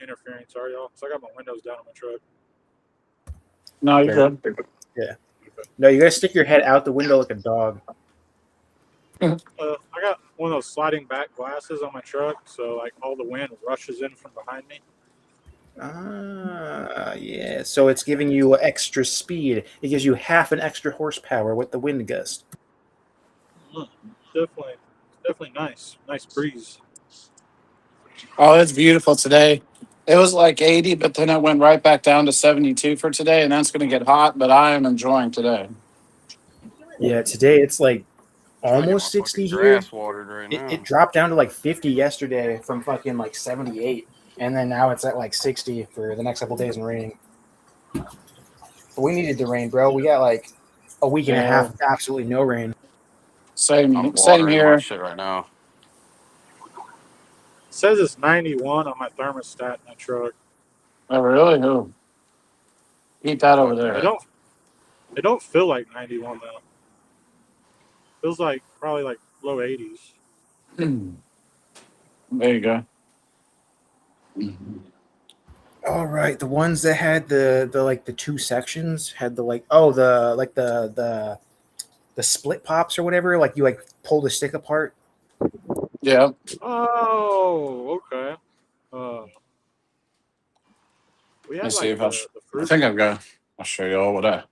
interfering. Sorry, y'all. So I got my windows down on my truck. No, you're Okay. good. Yeah. No, you gotta stick your head out the window like a dog. I got one of those sliding back glasses on my truck, so like all the wind rushes in from behind me. Ah, yeah. So it's giving you extra speed. It gives you half an extra horsepower with the wind gust. Mm, definitely, definitely nice. Nice breeze. Oh, it's beautiful today. It was like 80, but then it went right back down to 72 for today, and that's going to get hot, but I am enjoying today. Yeah, today it's like Trying to get my almost 60 fucking here. grass watered right It now. dropped down to like 50 yesterday from fucking like 78. And then now it's at like 60 for the next couple days and raining. But we needed the rain, bro. We got like a week and a Yeah, half of absolutely no rain. I'm same watering my here. shit right now. It says it's 91 on my thermostat in my truck. Oh, really? Who? Eat that over Fuck It there. that. don't. It don't feel like 91 though. Feels like probably like low 80s. There you go. All right, the ones that had the like the two sections had the like oh the like the split pops or whatever, like you like pull the stick apart. Yeah. Oh, okay. Uh, we Let me had see like if the I fruit. think I've got. I'll show you all what I.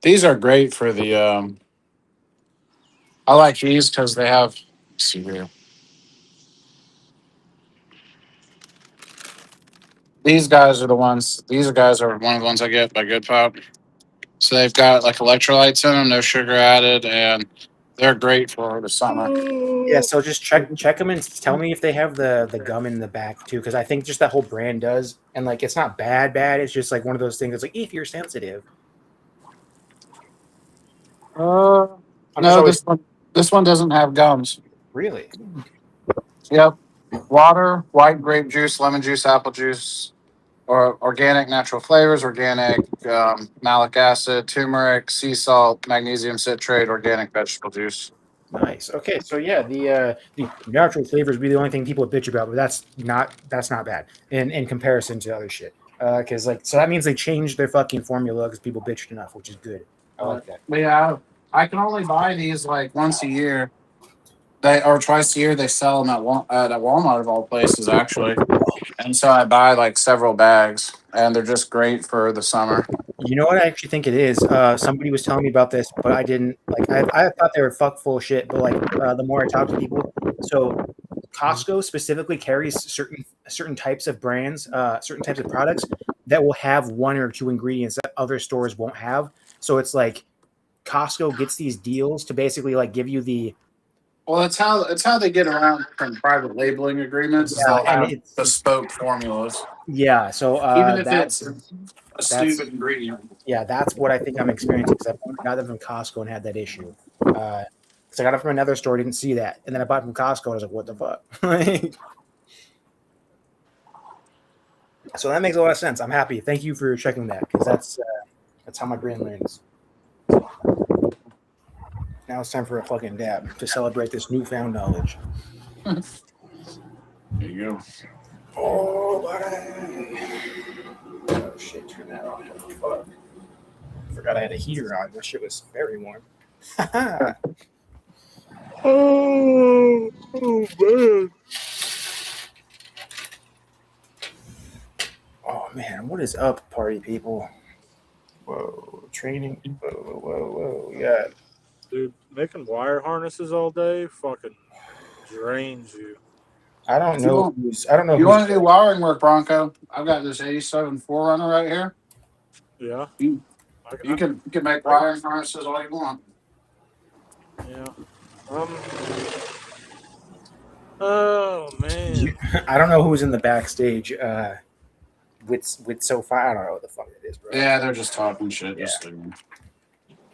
These are great for the. I like these because they have. Let's see here. These guys are the ones. These guys are one of the ones I get by Good Pop. So they've got like electrolytes in them, no sugar added, and they're great for the summer. Yeah, so just check them and tell me if they have the gum in the back too, because I think just that whole brand does, and like it's not bad. It's just like one of those things. That's like if you're sensitive, Uh, I'm just no, always this one doesn't have gums. really. Yep, water, white grape juice, lemon juice, apple juice, or organic natural flavors, organic malic acid, turmeric, sea salt, magnesium citrate, organic vegetable juice. Nice. Okay, so yeah, the natural flavors be the only thing people bitch about, but that's not bad in comparison to other shit. Because like so that means they changed their fucking formula because people bitched enough, which is good. I like that. But yeah, I can only buy these like once a year. They or twice a year. They sell them at Walmart of all places, actually. And so I buy like several bags, and they're just great for the summer. You know what I actually think it is? Somebody was telling me about this, but I didn't like. I thought they were fuck full of shit, but like the more I talk to people, so Costco specifically carries certain types of brands, certain types of products that will have one or two ingredients that other stores won't have. So it's like Costco gets these deals to basically like give you the Well, that's how they get around from private labeling agreements. Is yeah, they'll and have it's bespoke formulas, yeah. So even if it's a that's stupid ingredient. yeah, that's what I think I'm experiencing because I got them from Costco and had that issue. Because I got it from another store, didn't see that, and then I bought it from Costco. And I was like, "What the fuck?" So that makes a lot of sense. I'm happy. Thank you for checking that because that's how my brain learns. Now it's time for a fucking dab to celebrate this newfound knowledge. There you go. Oh, buddy. Oh shit! Turn that off. What the fuck? Forgot I had a heater on. That shit was very warm. Oh man. Oh man, what is up, party people? Whoa, training. Whoa. We got Dude, making wire harnesses all day fucking drains you. I don't You know want who's I don't know you who's want to do wiring work, Bronco? I've got this '87 Forerunner right here. Yeah. You I, you I, can you can make I, wiring harnesses all you want. yeah. Um. Oh man. I don't know who's in the backstage with SoFi. I don't know what the fuck it is, bro. Yeah, they're just talking shit. Yeah. Just leave them.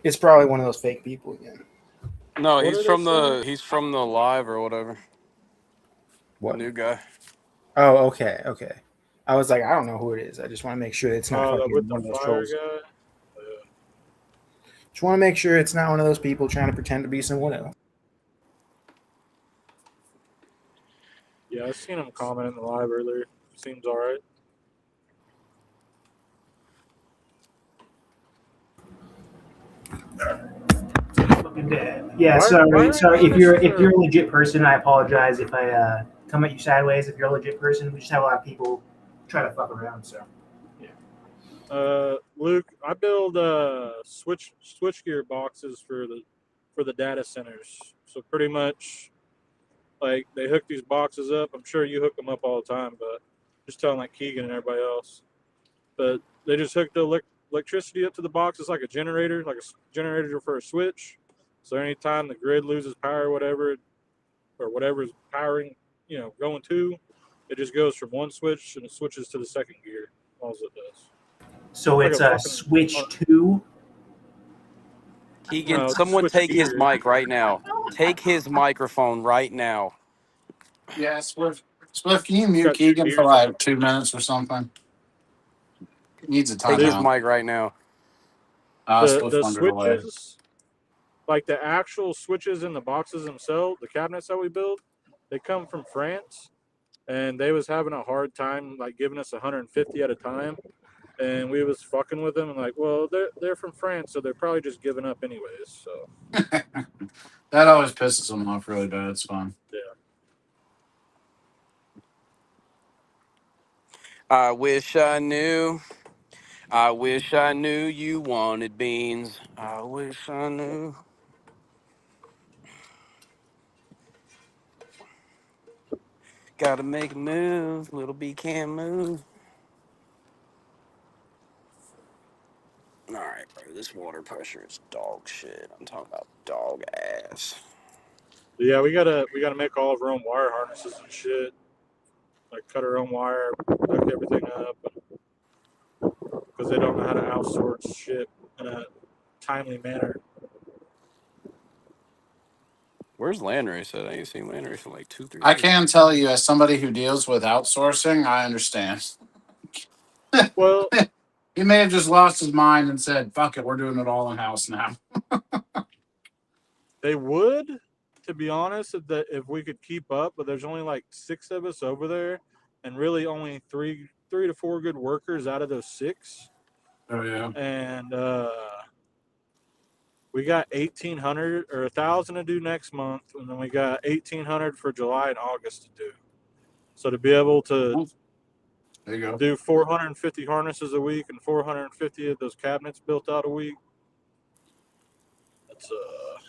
It's probably one of those fake people again. No, What are they saying? he's from the live or whatever. The What? new guy. Oh, okay. I was like, I don't know who it is. I just want to make sure it's not That fucking with the one of those fire trolls. guy. Yeah. Just want to make sure it's not one of those people trying to pretend to be someone else. Yeah, I seen him comment in the live earlier. Seems all right. Fucking dead. Yeah, Why sorry, are you sorry. on this? If you're a legit person, I apologize if I come at you sideways. If you're a legit person, we just have a lot of people try to fuck around. So Luke, I build switchgear boxes for the data centers. So pretty much, like they hook these boxes up. I'm sure you hook them up all the time, but just telling like Keegan and everybody else. But they just hook the electricity up to the box. It's like a generator, like a generator for a switch. So anytime the grid loses power, or whatever is powering, going to, it just goes from one switch and it switches to the second gear. All it does. so Like it's a a fucking switch two. Keegan, no, it's a someone switch take his gear. mic right now. Take his microphone right now. Yeah, Swift, can you It's mute got two Keegan for gears in like it. 2 minutes or something? He needs a Take his The timeout. mic right now. Swift the wandered away. switches, like the actual switches in the boxes themselves, the cabinets that we build, they come from France, and they was having a hard time like giving us 150 at a time, and we was fucking with them and like, well, they're from France, so they're probably just giving up anyways. So That always pisses him off really bad. It's fun. yeah, I wish I knew. I wish I knew you wanted beans. I wish I knew. Gotta make a move. Little B can't move. All right, bro. This water pressure is dog shit. I'm talking about dog ass. but yeah, we gotta make all of our own wire harnesses and shit. Like cut our own wire, hook everything up, because they don't know how to outsource shit in a timely manner. Where's Landrace at? I ain't seen Landrace in like 2, 3 I days. can tell you, as somebody who deals with outsourcing, I understand. Well, He may have just lost his mind and said, "Fuck it, we're doing it all in house now." they would, to be honest, if we could keep up, but there's only like 6 of us over there, and really only three to four good workers out of those six, Oh yeah. and we got 1,800 or 1,000 to do next month, and then we got 1,800 for July and August to do. So to be able to Well, there you go. do 450 harnesses a week and 450 of those cabinets built out a week, it's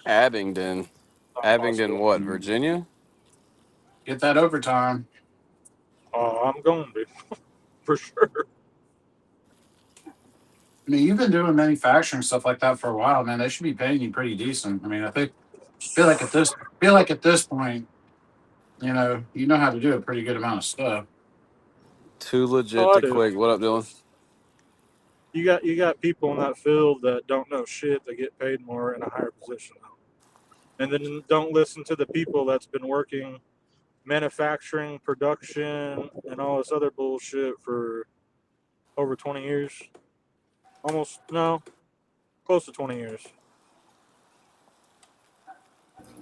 Abingdon. not Abingdon, possible. what? Virginia? Get that overtime. Oh, I'm going to be for sure. I mean, you've been doing manufacturing stuff like that for a while, man. They should be paying you pretty decent. I mean, feel like at this point, you know how to do a pretty good amount of stuff. Too legit Oh, I to do. quit. What up, Dylan? You got people in that field that don't know shit that get paid more in a higher position, and then don't listen to the people that's been working manufacturing, production, and all this other bullshit for over 20 years. Almost no, close to 20 years.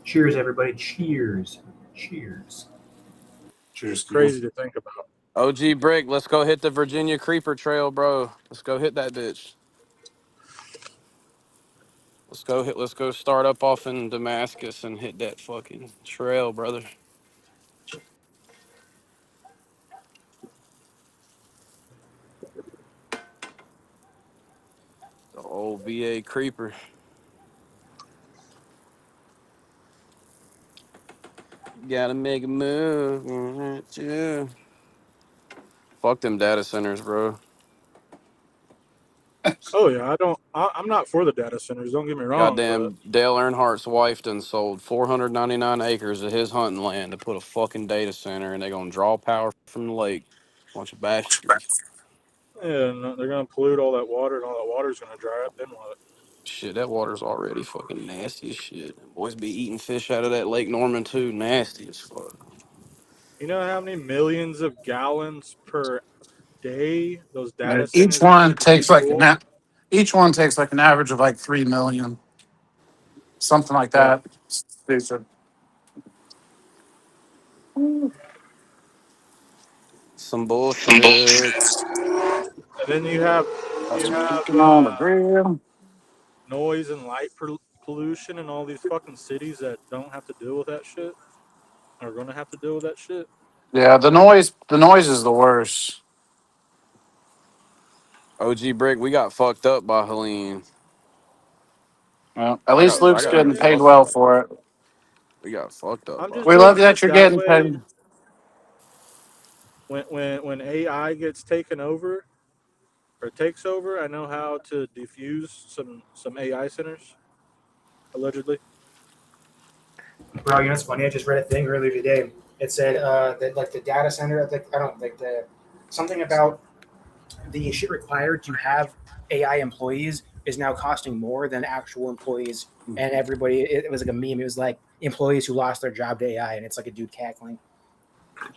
Cheers, everybody! Cheers, cheers. It's Cheers, Keegan. crazy to think about. OG Brick, let's go hit the Virginia Creeper Trail, bro. Let's go hit that bitch. Let's go start up off in Damascus and hit that fucking trail, brother. The old VA Creeper. Gotta make a move. Yeah. Fuck them data centers, bro. Oh yeah, I'm not for the data centers. Don't get me wrong, but Goddamn Dale Earnhardt's wife done sold 499 acres of his hunting land to put a fucking data center, and they gonna draw power from the lake. Bunch of bastards. yeah, they're gonna pollute all that water, and all that water's gonna dry up. Then what? Shit, that water's already fucking nasty as shit. Boys be eating fish out of that Lake Norman too. Nasty as fuck. You know how many millions of gallons per day those data And each centers one need to be takes like full? each one takes like an average of like 3 million, something like Yeah, that. Stupid. Some bullshit. and then you have That's you have bacon on the grill. noise and light pollution in all these fucking cities that don't have to deal with that shit are gonna have to deal with that shit. Yeah, the noise is the worst. OG Brick, we got fucked up by Helene. Well, at I least got I'm Luke's just getting saying. paid well for it. we got fucked up I'm by just We love hoping Helene. that that you're that getting way, paid. when AI gets taken over or takes over, I know how to defuse some AI centers allegedly. Bro, you know what's funny? I just read a thing earlier today. It said that like the data center, like I don't like the something about the shit required to have AI employees is now costing more than actual employees. And everybody, it was like a meme. It was like employees who lost their job to AI, and it's like a dude cackling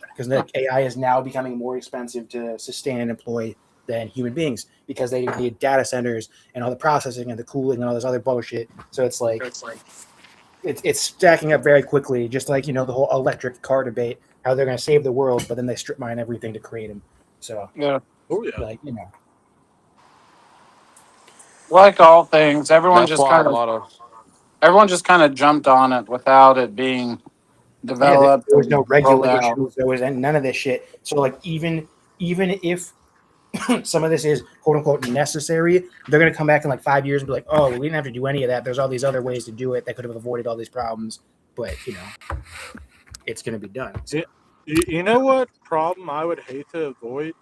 because like AI is now becoming more expensive to sustain and employ than human beings because they need data centers and all the processing and the cooling and all this other bullshit. So it's like it's stacking up very quickly, just like the whole electric car debate, how they're going to save the world, but then they strip mine everything to create them. So Yeah, Oh yeah. like like all things, everyone That's just why a kind of lot of everyone just kind of jumped on it without it being yeah, developed there was and no rolled out. regulations, there was none of this shit. So like even if some of this is quote unquote necessary, they're going to come back in like 5 years and be like, oh, well, we didn't have to do any of that. There's all these other ways to do it that could have avoided all these problems, but it's going to be done. So. You know what problem I would hate to avoid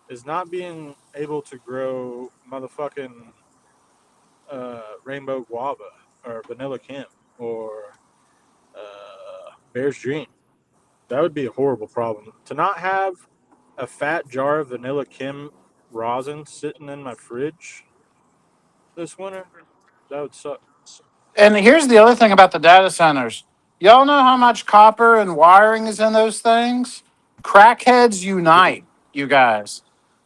is not being able to grow motherfucking rainbow guava or vanilla Kim or bear's dream. That would be a horrible problem. To not have a fat jar of vanilla Kim rosin sitting in my fridge this winter, that would suck. And here's the other thing about the data centers. Y'all know how much copper and wiring is in those things? Crackheads Yeah, unite, you guys.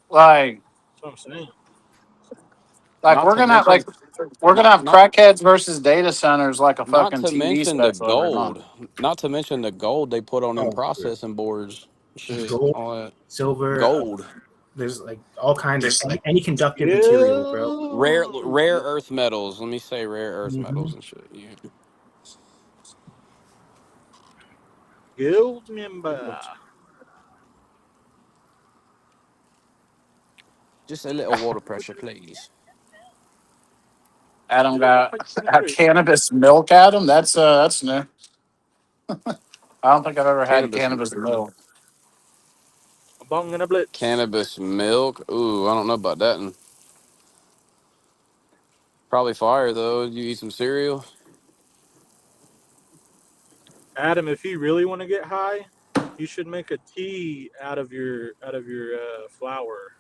Like, that's what I'm saying. like not we're to gonna have like mention we're gonna not have not crackheads versus data centers like a not fucking to TV mention the special every month. gold. Not to mention the gold they put on them Oh, processing boards. Shit, gold, all that silver, gold. there's like all kinds of any conductive material, bro. Rare earth metals. Let me say rare earth Mm-hmm. metals and shit. Yeah. Guild member. Just a little water pressure, please. Adam Still got piping a great. cannabis milk. Adam, that's new. I don't think I've ever had Cannabis cannabis milk. A bong and a blitz. cannabis milk. Ooh, I don't know about that. And probably fire though. You eat some cereal. Adam, if you really want to get high, you should make a tea out of your flour.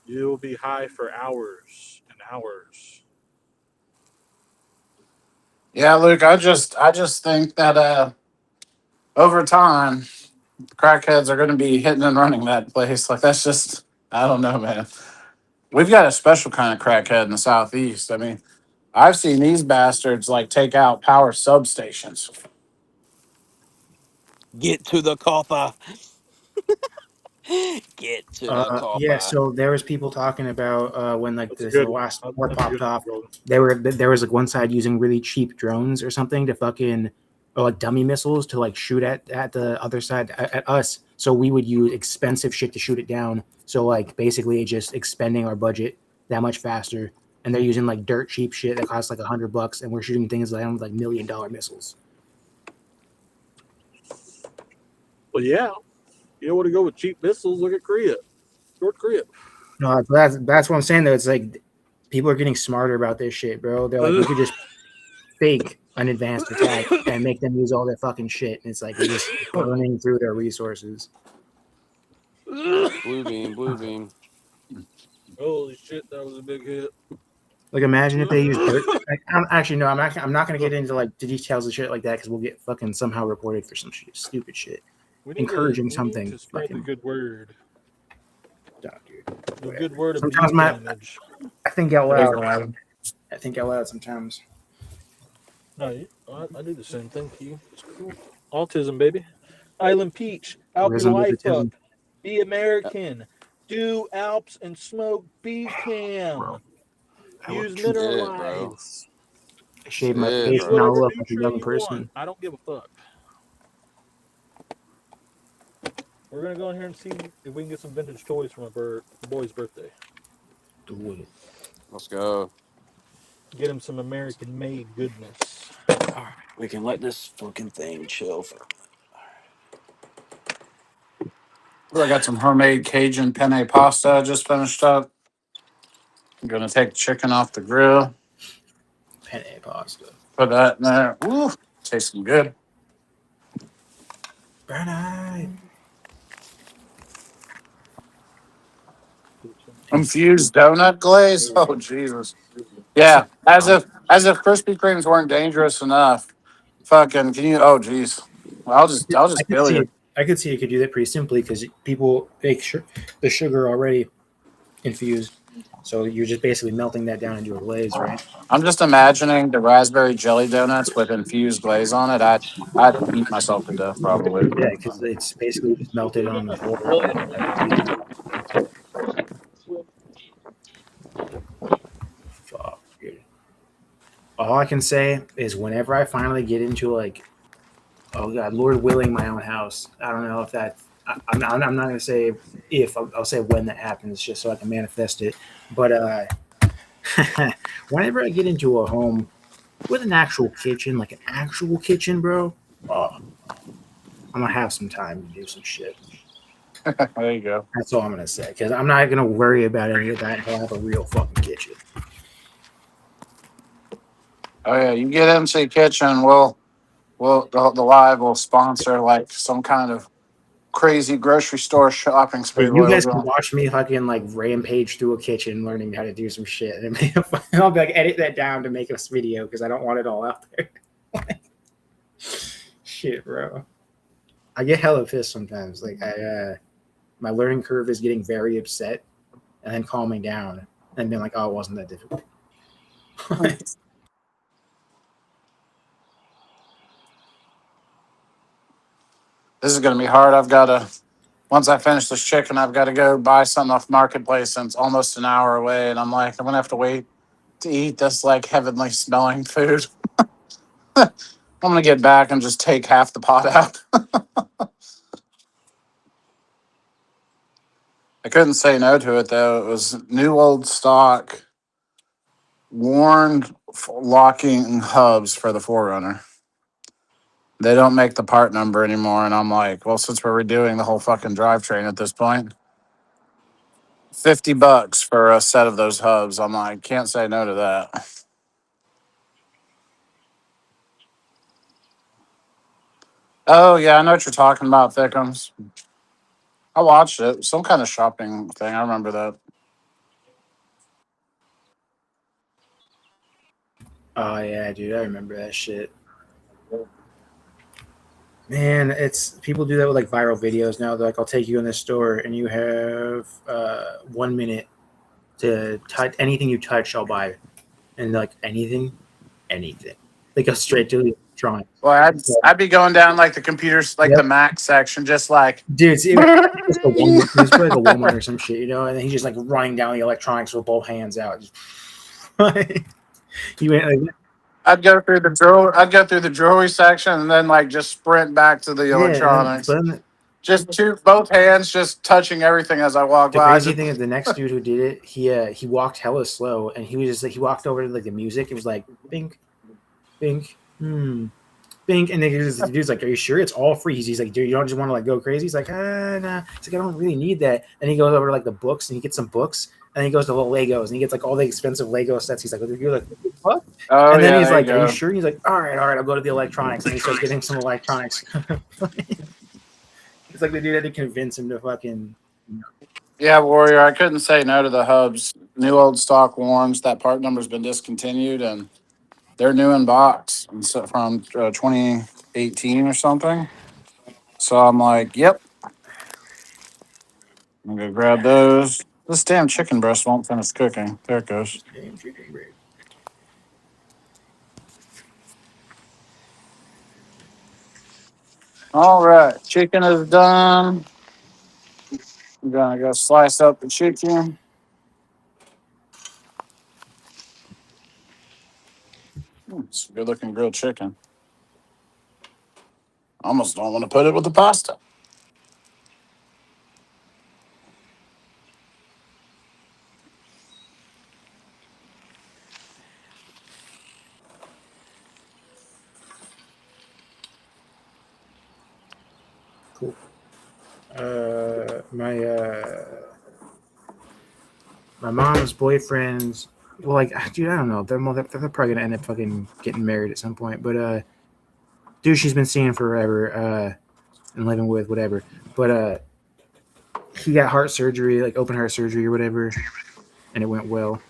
You'll be high for hours and hours. Yeah, Luke, I just think that over time crackheads are gonna be hitting and running that place. Like that's just I don't know, man. We've got a special kind of crackhead in the southeast. I mean, I've seen these bastards like take out power substations. Get to the copper. Get to the Yeah, copper. so there was people talking about when like That's a this the good one. last war That's a popped good one, off. Golden. There was like one side using really cheap drones or something to fucking or like dummy missiles to like shoot at the other side at us. So we would use expensive shit to shoot it down. So like basically just expending our budget that much faster. And they're using like dirt cheap shit that costs like $100, and we're shooting things like $1 million missiles. Well, yeah. You want to go with cheap missiles? Look at Korea. North Korea. No, that's what I'm saying though. It's like people are getting smarter about this shit, bro. They're like, we could just fake an advanced attack and make them use all their fucking shit. And it's like we're just burning through their resources. Blue beam, blue beam. Holy shit, that was a big hit. Like, imagine if they use dirt. Like, actually, no, I'm not. I'm not going to get into like the details of shit like that because we'll get fucking somehow reported for some shit, stupid shit. We need to Encouraging we need something to spread the fucking good word. dumb, dude. The Whatever. good word of Sometimes beef my damage. I think out Big loud. one. I think out loud sometimes. No, I do the same thing to you. It's cool. Autism, baby. Island Peach. Alp your Risen with the life up. tone. Be American. Do Alps and smoke beef cam. Use too. Shit, bro. mineralize. I shave my Shit, face Use and bro. I whatever look like a nutrient young you want. person. I don't give a fuck. We're gonna go in here and see if we can get some vintage toys for my boy's birthday. Do it. Let's go. Get him some American-made goodness. All right, we can let this fucking thing chill for. I got some homemade Cajun penne pasta I just finished up. I'm gonna take the chicken off the grill, Penne pasta. put that in there. Woo, tasting good. Bernie. Infused donut glaze. Oh Jesus. Yeah, as if Krispy Kremes weren't dangerous enough. Fucking, can you? Oh jeez. Well, I'll I just could kill see you. it. I could see you could do that pretty simply because people make the sugar already infused, so you're just basically melting that down into a glaze, right? I'm just imagining the raspberry jelly donuts with infused glaze on it. I'd eat myself to death probably. Yeah, because it's basically just melted on the floor. That's easy. Fuck, dude. All I can say is whenever I finally get into like, oh god, Lord willing, my own house. I don't know if that. I'm not gonna say if. I'll say when that happens, just so I can manifest it. But whenever I get into a home with an actual kitchen, like an actual kitchen, bro, oh, I'm gonna have some time to do some shit. There you go. That's all I'm gonna say because I'm not gonna worry about any of that until I have a real fucking kitchen. Oh yeah, you get into the kitchen. We'll the live will sponsor like some kind of crazy grocery store shopping Hey, spree. you We'll guys can go. watch me fucking like rampage through a kitchen learning how to do some shit, and I'll be like edit that down to make this video because I don't want it all out there. Shit, bro. I get hella pissed sometimes. Like my learning curve is getting very upset, and then calming down and being like, "Oh, it wasn't that difficult." This is gonna be hard. I've got to once I finish this chicken, I've got to go buy something off marketplace, and it's almost an hour away. And I'm like, I'm gonna have to wait to eat this like heavenly smelling food. I'm gonna get back and just take half the pot out. I couldn't say no to it though. It was new old stock, worn locking hubs for the Forerunner. They don't make the part number anymore, and I'm like, well, since we're redoing the whole fucking drivetrain at this point, $50 for a set of those hubs. I'm like, can't say no to that. Oh yeah, I know what you're talking about, Thickums. I watched it. Some kind of shopping thing. I remember that. Oh yeah, dude, I remember that shit. Man, it's people do that with like viral videos now. They're like, I'll take you in this store, and you have 1 minute to touch anything you touch. I'll buy, and like anything. They go straight to the electronics. Well, I'd be going down like the computers, like the Yep, Mac section, just like. dude. See, just a Walmart. It's probably like a Walmart or some shit, you know. And then he's just like running down the electronics with both hands out. Just, he went like, I'd go through the drawer. I'd go through the jewelry section and then like just sprint back to the yeah, and then electronics. but then Just both hands, just touching everything as I walk the by. crazy thing is the next dude who did it, he walked hella slow, and he was just like he walked over to like the music. It was like bink, bink, bink, and then the dude's like, "Are you sure it's all free?" He's like, "Dude, you don't just want to like go crazy." He's like, nah." He's like, "I don't really need that." And he goes over to like the books, and he gets some books, and he goes to little Legos, and he gets like all the expensive Lego sets. He's like, "You're like, what?" Oh And then yeah, he's there you like, "Are you go. sure?" And he's like, "All right, I'll go to the electronics." And he starts getting some electronics. It's like the dude had to convince him to fucking. Yeah, Warrior. I couldn't say no to the hubs. New old stock warns. That part number's been discontinued, and they're new in box, and so from 2018 or something. So I'm like, yep, I'm gonna grab those. This damn chicken breast won't finish cooking. There it goes. Damn chicken bread. All right, chicken is done. I'm gonna go slice up the chicken. It's good looking grilled chicken. I almost don't want to put it with the pasta. Cool. My mom's boyfriend's. Well, like, dude, I don't know. They're probably gonna end up fucking getting married at some point. But dude, she's been seeing forever. And living with whatever. But he got heart surgery, like open heart surgery or whatever, and it went well.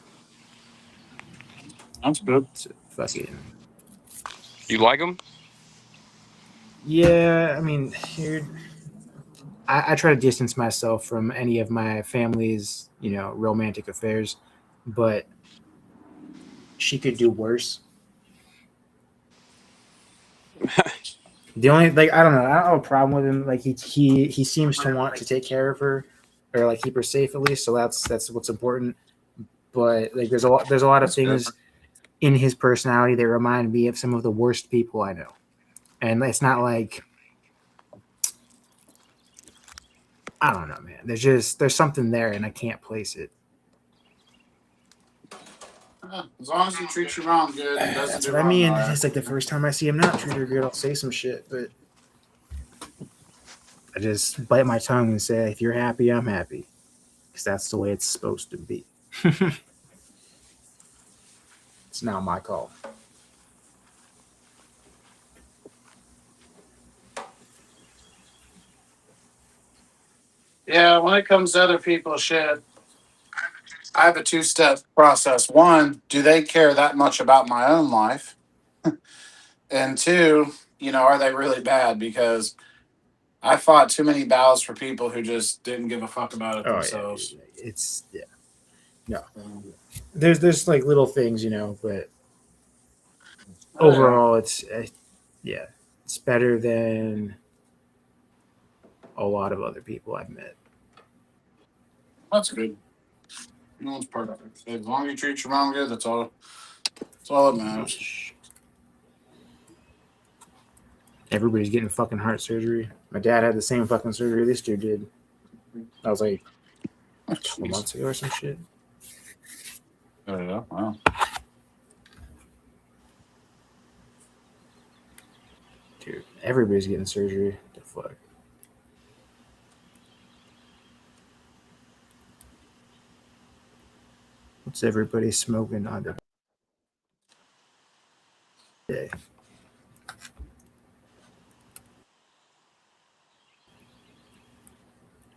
That's good. So, fucking. You like them? Yeah, I mean, here, I try to distance myself from any of my family's, romantic affairs, but she could do worse. The only I don't know, I don't have a problem with him. Like he seems to want to take care of her, or like keep her safe at least. So that's what's important. But like there's a lot of That's good. things in his personality that remind me of some of the worst people I know, and it's not like I don't know, man. There's something there, and I can't place it. As long as he treats your mom good and doesn't That's do what I wrong mean. by her. It's like the first time I see him not treat her good, I'll say some shit, but I just bite my tongue and say, if you're happy, I'm happy. Because that's the way it's supposed to be. It's now my call. Yeah, when it comes to other people's shit, I have a two-step process. One, do they care that much about my own life? And two, are they really bad? Because I fought too many battles for people who just didn't give a fuck about it Oh yeah, themselves. dude. It's no. There's like little things, but overall, it's yeah, it's better than a lot of other people I've met. That's good. No one's perfect. As long as you treat your mom good, that's all. That's all that matters. Everybody's getting fucking heart surgery. My dad had the same fucking surgery this dude did. That was like Oh, 2 months ago or some shit. There you go. Wow. Dude, everybody's getting surgery. The fuck. What's everybody smoking on the day?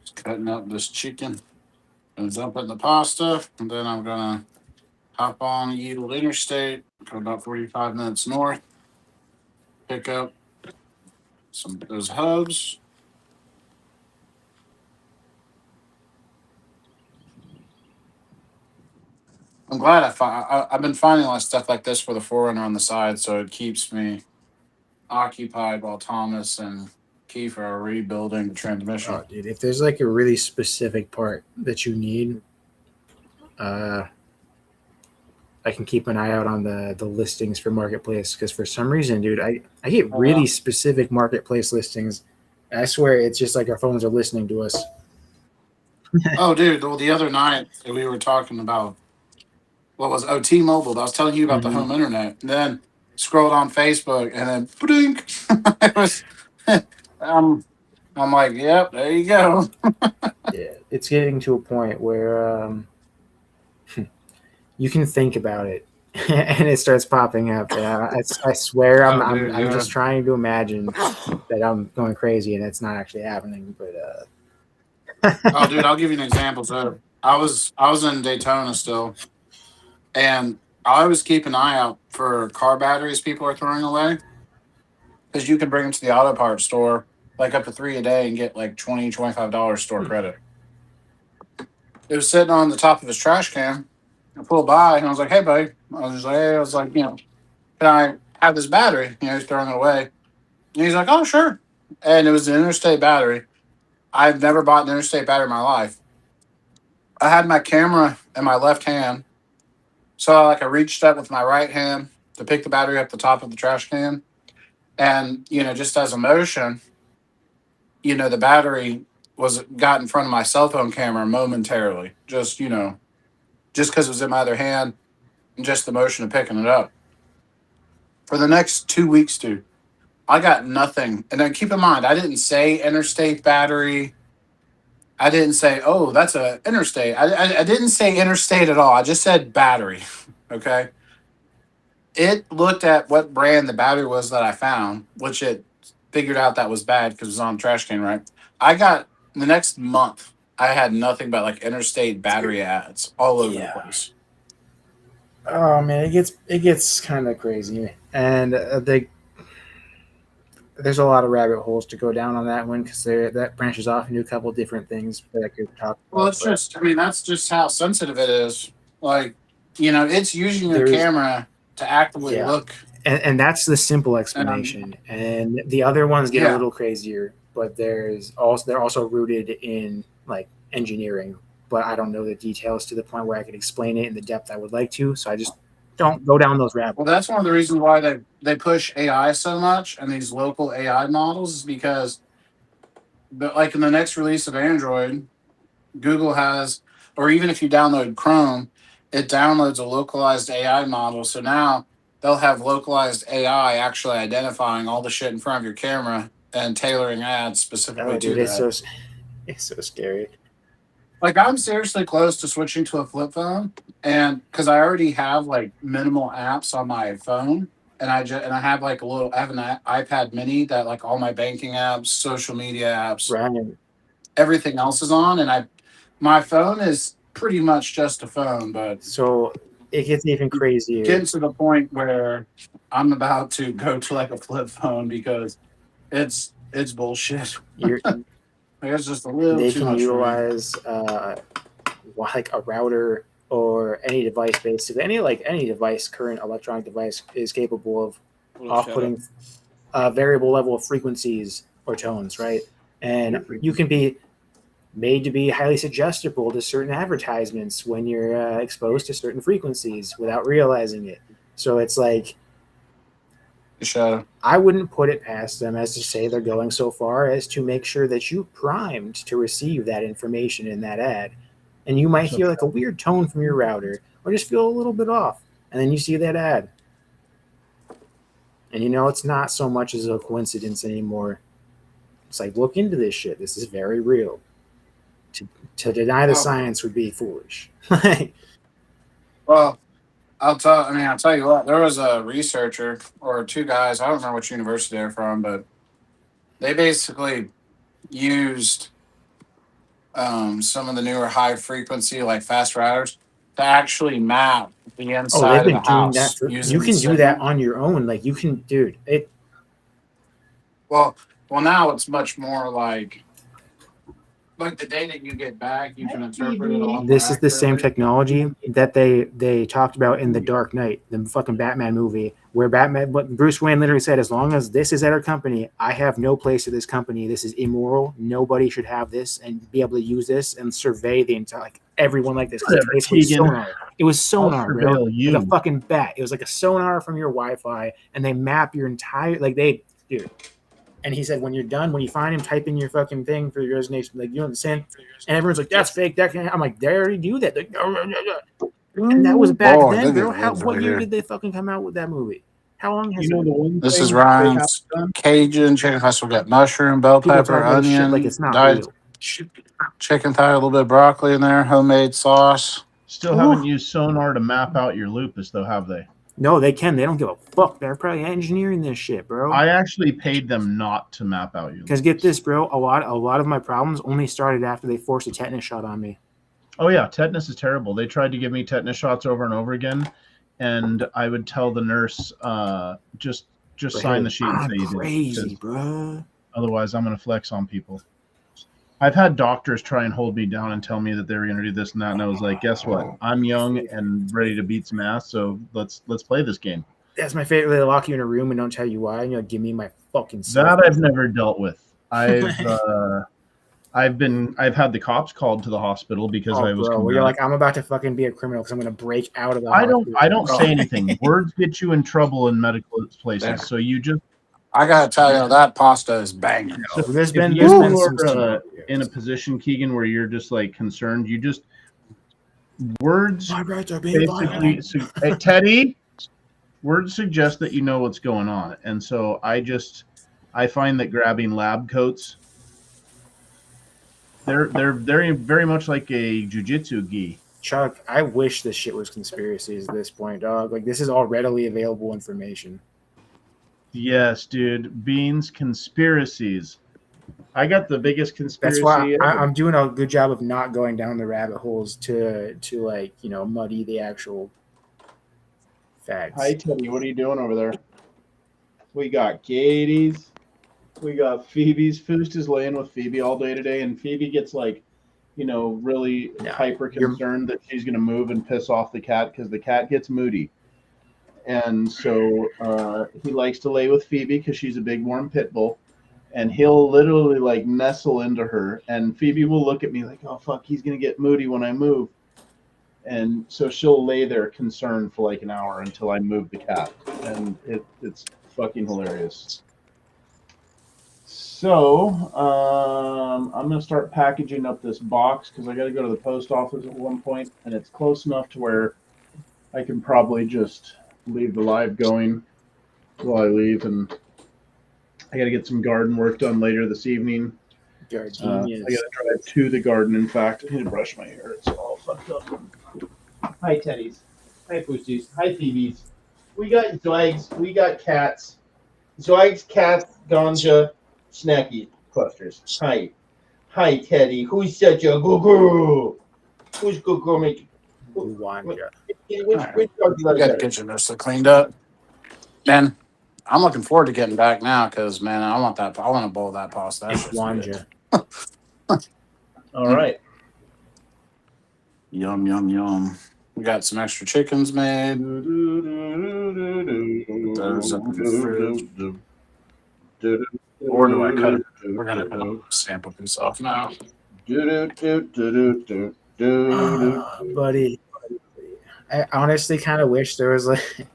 Just cutting up this chicken and dump it in the pasta, and then I'm gonna hop on Yeadle Interstate, go about 45 minutes north, pick up some of those hubs. I'm glad I've been finding a lot of stuff like this for the Forerunner on the side, so it keeps me occupied while Thomas and Kiefer are rebuilding the transmission. Oh, dude, if there's like a really specific part that you need, I can keep an eye out on the listings for Marketplace because for some reason, dude, I get really specific Marketplace listings. And I swear it's just like our phones are listening to us. Oh, dude, well, the other night we were talking about what was T-Mobile. I was telling you about the home internet. And then scrolled on Facebook and then ba-dink. It was I'm like, yep, there you go. Yeah, it's getting to a point where you can think about it and it starts popping up. And I swear Oh, I'm dude, yeah. just trying to imagine that I'm going crazy and it's not actually happening. But Oh, dude, I'll give you an example. So I was in Daytona still, and I always keep an eye out for car batteries people are throwing away because you can bring them to the auto parts store like up to 3 a day and get like $25 store credit. It was sitting on the top of his trash can. I pulled by and I was like, "Hey, buddy," I was like, can I have this battery? He's throwing it away. And he's like, "Oh, sure." And it was an Interstate battery. I've never bought an Interstate battery in my life. I had my camera in my left hand. So I reached up with my right hand to pick the battery up the top of the trash can. And, just as a motion, the battery got in front of my cell phone camera momentarily, just because it was in my other hand and just the motion of picking it up. For the next 2 weeks, dude, I got nothing. And then keep in mind, I didn't say interstate battery. I didn't say, oh, that's a interstate. I didn't say interstate at all. I just said battery. Okay. It looked at what brand the battery was that I found, which it figured out that was bad because it was on the trash can, right? I got the next month, I had nothing but like interstate battery ads all over the place. Oh man, it gets kind of crazy, and there's a lot of rabbit holes to go down on that one because that branches off into a couple of different things that I could talk about. Well, that's just how sensitive it is. Like, it's using your camera to actively look. And that's the simple explanation. And the other ones get a little crazier, but they're also rooted in like engineering. But I don't know the details to the point where I could explain it in the depth I would like to. So I just don't go down those rabbit. Well, that's one of the reasons why they push AI so much and these local AI models is because, like in the next release of Android, Google has, or even if you download Chrome, it downloads a localized AI model. So now they'll have localized AI actually identifying all the shit in front of your camera and tailoring ads specifically to that. It's so scary. Like, I'm seriously close to switching to a flip phone, and because I already have like minimal apps on my phone, and I have like I have an iPad Mini that like all my banking apps, social media apps, Right. everything else is on, and my phone is pretty much just a phone. But so it gets even crazier. Getting to the point where I'm about to go to like a flip phone because it's bullshit. It's just a little they too can much utilize like a router or any device, basically any device, current electronic device is capable of off-putting a variable level of frequencies or tones, right? And you can be made to be highly suggestible to certain advertisements when you're exposed to certain frequencies without realizing it. So it's like, I wouldn't put it past them as to say they're going so far as to make sure that you primed to receive that information in that ad. And you might hear like a weird tone from your router or just feel a little bit off. And then you see that ad. And it's not so much as a coincidence anymore. It's like, look into this shit. This is very real. To deny the science would be foolish. Well, I'll tell you what, there was a researcher or two guys, I don't remember which university they're from, but they basically used some of the newer high frequency, like fast routers, to actually map the inside of the house. You can do that on your own. Like you can, dude. Well, now it's much more like the data you get back, you can interpret it. This is the same technology that they talked about in The Dark Knight, the fucking Batman movie, where Bruce Wayne literally said, as long as this is at our company, I have no place at this company. This is immoral. Nobody should have this and be able to use this and survey the entire, like everyone like this. It was sonar, bro. Like a fucking bat. It was like a sonar from your Wi-Fi, and they map your entire, dude. And he said, when you're done, when you find him, type in your fucking thing for your resignation. Like, you understand? And everyone's like, that's fake. I'm like, they already do that. Like, and that was back then, bro. What year did they fucking come out with that movie? How long has it? This is Ryan's Cajun chicken festival. Got mushroom, bell pepper, onion, like it's not real. Chicken thigh, a little bit of broccoli in there, homemade sauce. Still haven't used sonar to map out your lupus, though, have they? No, they can. They don't give a fuck. They're probably engineering this shit, bro. I actually paid them not to map out your. Because get this, bro. A lot of my problems only started after they forced a tetanus shot on me. Oh yeah, tetanus is terrible. They tried to give me tetanus shots over and over again, and I would tell the nurse, just sign the sheet and say you did. Crazy, bro. Otherwise, I'm gonna flex on people. I've had doctors try and hold me down and tell me that they were going to do this and that, and I was like, guess what? I'm young and ready to beat some ass, so let's play this game. That's my favorite. They lock you in a room and don't tell you why, and you'll give me my fucking stuff. That I've never dealt with. I've I've had the cops called to the hospital because Oh, I was. bro, where you're like, I'm about to fucking be a criminal because I'm going to break out of the I hospital. don't say anything. Words get you in trouble in medical places, There. so you just. I gotta tell you, that pasta is banging. So There's if been you some are in a position, Keegan, where you're just like concerned, you just words my rights are being basically. violated. Hey, Teddy, words suggest that you know what's going on, and so I find that grabbing lab coats, they're very much like a jujitsu gi. Chuck, I wish this shit was conspiracies at this point, dog. Like, this is all readily available information. Yes, dude. Beans conspiracies. I got the biggest conspiracy. That's why ever. I'm doing a good job of not going down the rabbit holes to like, you know, muddy the actual facts. Hi, Teddy. What are you doing over there? We got Katie's. We got Phoebe's. Foost is laying with Phoebe all day today, and Phoebe gets like, really hyper concerned that she's going to move and piss off the cat because the cat gets moody. And so he likes to lay with Phoebe because she's a big warm pit bull. And he'll literally like nestle into her, and Phoebe will look at me like, "Oh fuck, he's gonna get moody when I move." And so she'll lay there concerned for like an hour until I move the cat, and it's fucking hilarious. So I'm gonna start packaging up this box because I got to go to the post office at one point, and it's close enough to where I can probably just leave the live going while I leave, and I got to get some garden work done later this evening. I got to drive to the garden. In fact, I need to brush my hair. It's all fucked up. Hi, Teddies. Hi, Poosties. Hi, Phoebes. We got Zwags. We got cats. Zwags, cats, ganja, snacky clusters. Hi. Hi, Teddy. Who's such a goo-goo? Who's goo-goo making? Which dog do you We like gotta better? get you mostly cleaned up. Man, I'm looking forward to getting back now because, man, I want a bowl of that pasta. That shit's good. All right. Yum, yum, yum. We got some extra chickens made. Those up in the fridge. Or do I cut it? We're going to cut a sample piece off now. Buddy, I honestly kind of wish there was like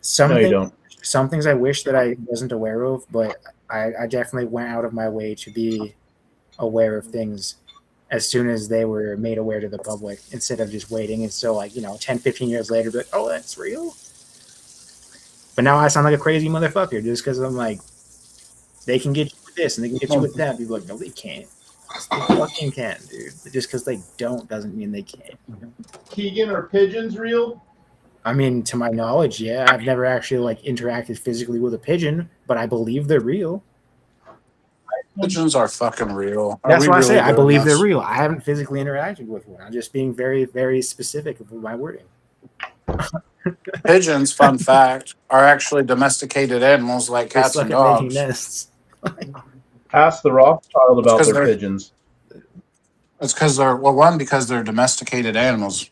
something. No, you don't. Some things I wish that I wasn't aware of, but I definitely went out of my way to be aware of things as soon as they were made aware to the public instead of just waiting until 10, 15 years later, but oh, that's real. But now I sound like a crazy motherfucker just because I'm like, they can get you with this and they can get you with that. People are like, no, they can't. They fucking can, dude. But just because they don't doesn't mean they can't. Keegan, are pigeons real? I mean, to my knowledge, yeah. I've never actually interacted physically with a pigeon, but I believe they're real. Pigeons are fucking real. That's why I say I believe they're real. I haven't physically interacted with one. I'm just being very, very specific with my wording. Pigeons, fun fact, are actually domesticated animals like cats and dogs. Making nests. Ask the Rothschild about their pigeons. It's because because they're domesticated animals.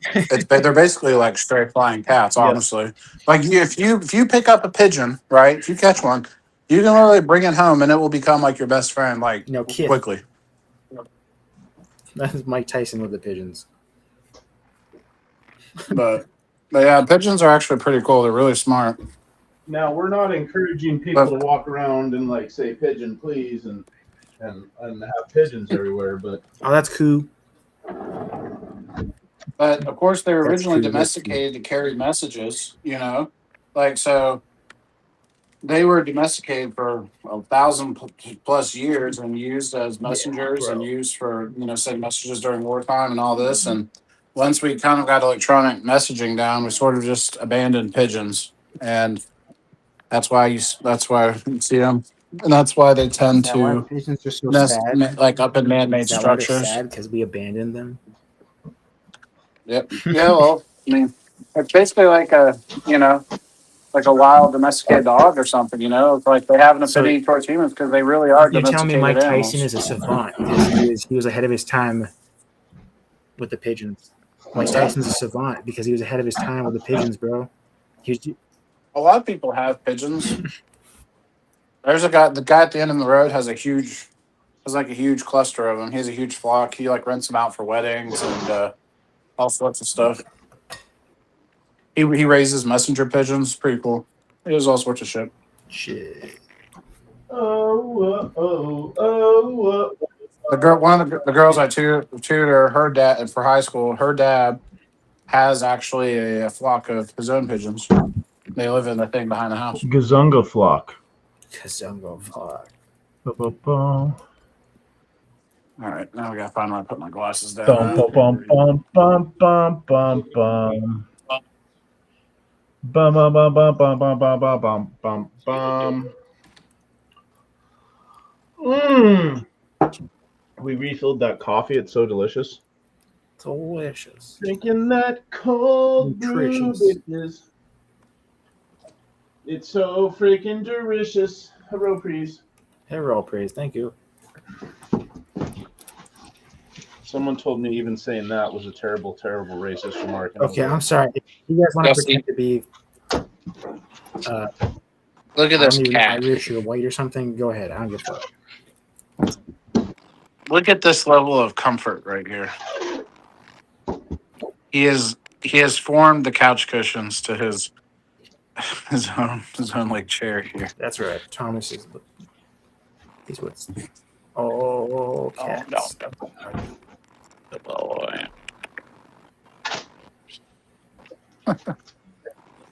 They're basically like stray flying cats, honestly. Yes. Like if you pick up a pigeon, right? If you catch one, you can literally bring it home and it will become like your best friend, quickly. That's Mike Tyson with the pigeons. But yeah, pigeons are actually pretty cool. They're really smart. Now we're not encouraging people to walk around and say pigeon please and have pigeons everywhere, but that's cool. But of course they were originally domesticated to carry messages, so they were domesticated for 1,000 plus years and used as messengers and used for sending messages during wartime and all this. And once we kind of got electronic messaging down, we sort of just abandoned pigeons, and that's why you see them. And that's why they tend to pigeons are so nest sad? up in man-made structures. Sad because we abandoned them. Yep. Yeah. Well, I mean, it's basically like a wild domesticated dog or something. It's like they have an affinity towards humans because they really are domesticated animals. You're telling me Mike Tyson is a savant because he was ahead of his time with the pigeons. Mike Tyson's a savant because he was ahead of his time with the pigeons, bro. A lot of people have pigeons. There's the guy at the end of the road has a huge There's like a huge cluster of them. He has a huge flock. He like rents them out for weddings and all sorts of stuff. He raises messenger pigeons. Pretty cool. He does all sorts of shit. Shit. The girl, one of the girls I tutor, her dad, and for high school, her dad has actually a flock of his own pigeons. They live in the thing behind the house. Gazunga flock. Kazungo fuck. Bum, All right, now we gotta find where I put my glasses down. bum, bum, bum, bum, bum, bum, bum. Bum, bum, bum, bum, bum, bum, bum, bum, bum, bum. Mmm. We refilled that coffee. It's so delicious. Delicious. Drinking that cold brew, Nutritious. bitches. It's so freaking delicious. Hello, please. Hero praise. Thank you. Someone told me even saying that was a terrible, terrible racist remark. Okay, I'm sorry. If you guys want to Yes, pretend to be Look at I this don't even cat. Irish or white or something, go ahead. I don't give a fuck. Look at this level of comfort right here. He has formed the couch cushions to his own like chair here. That's right. Thomas is he's what's oh cats.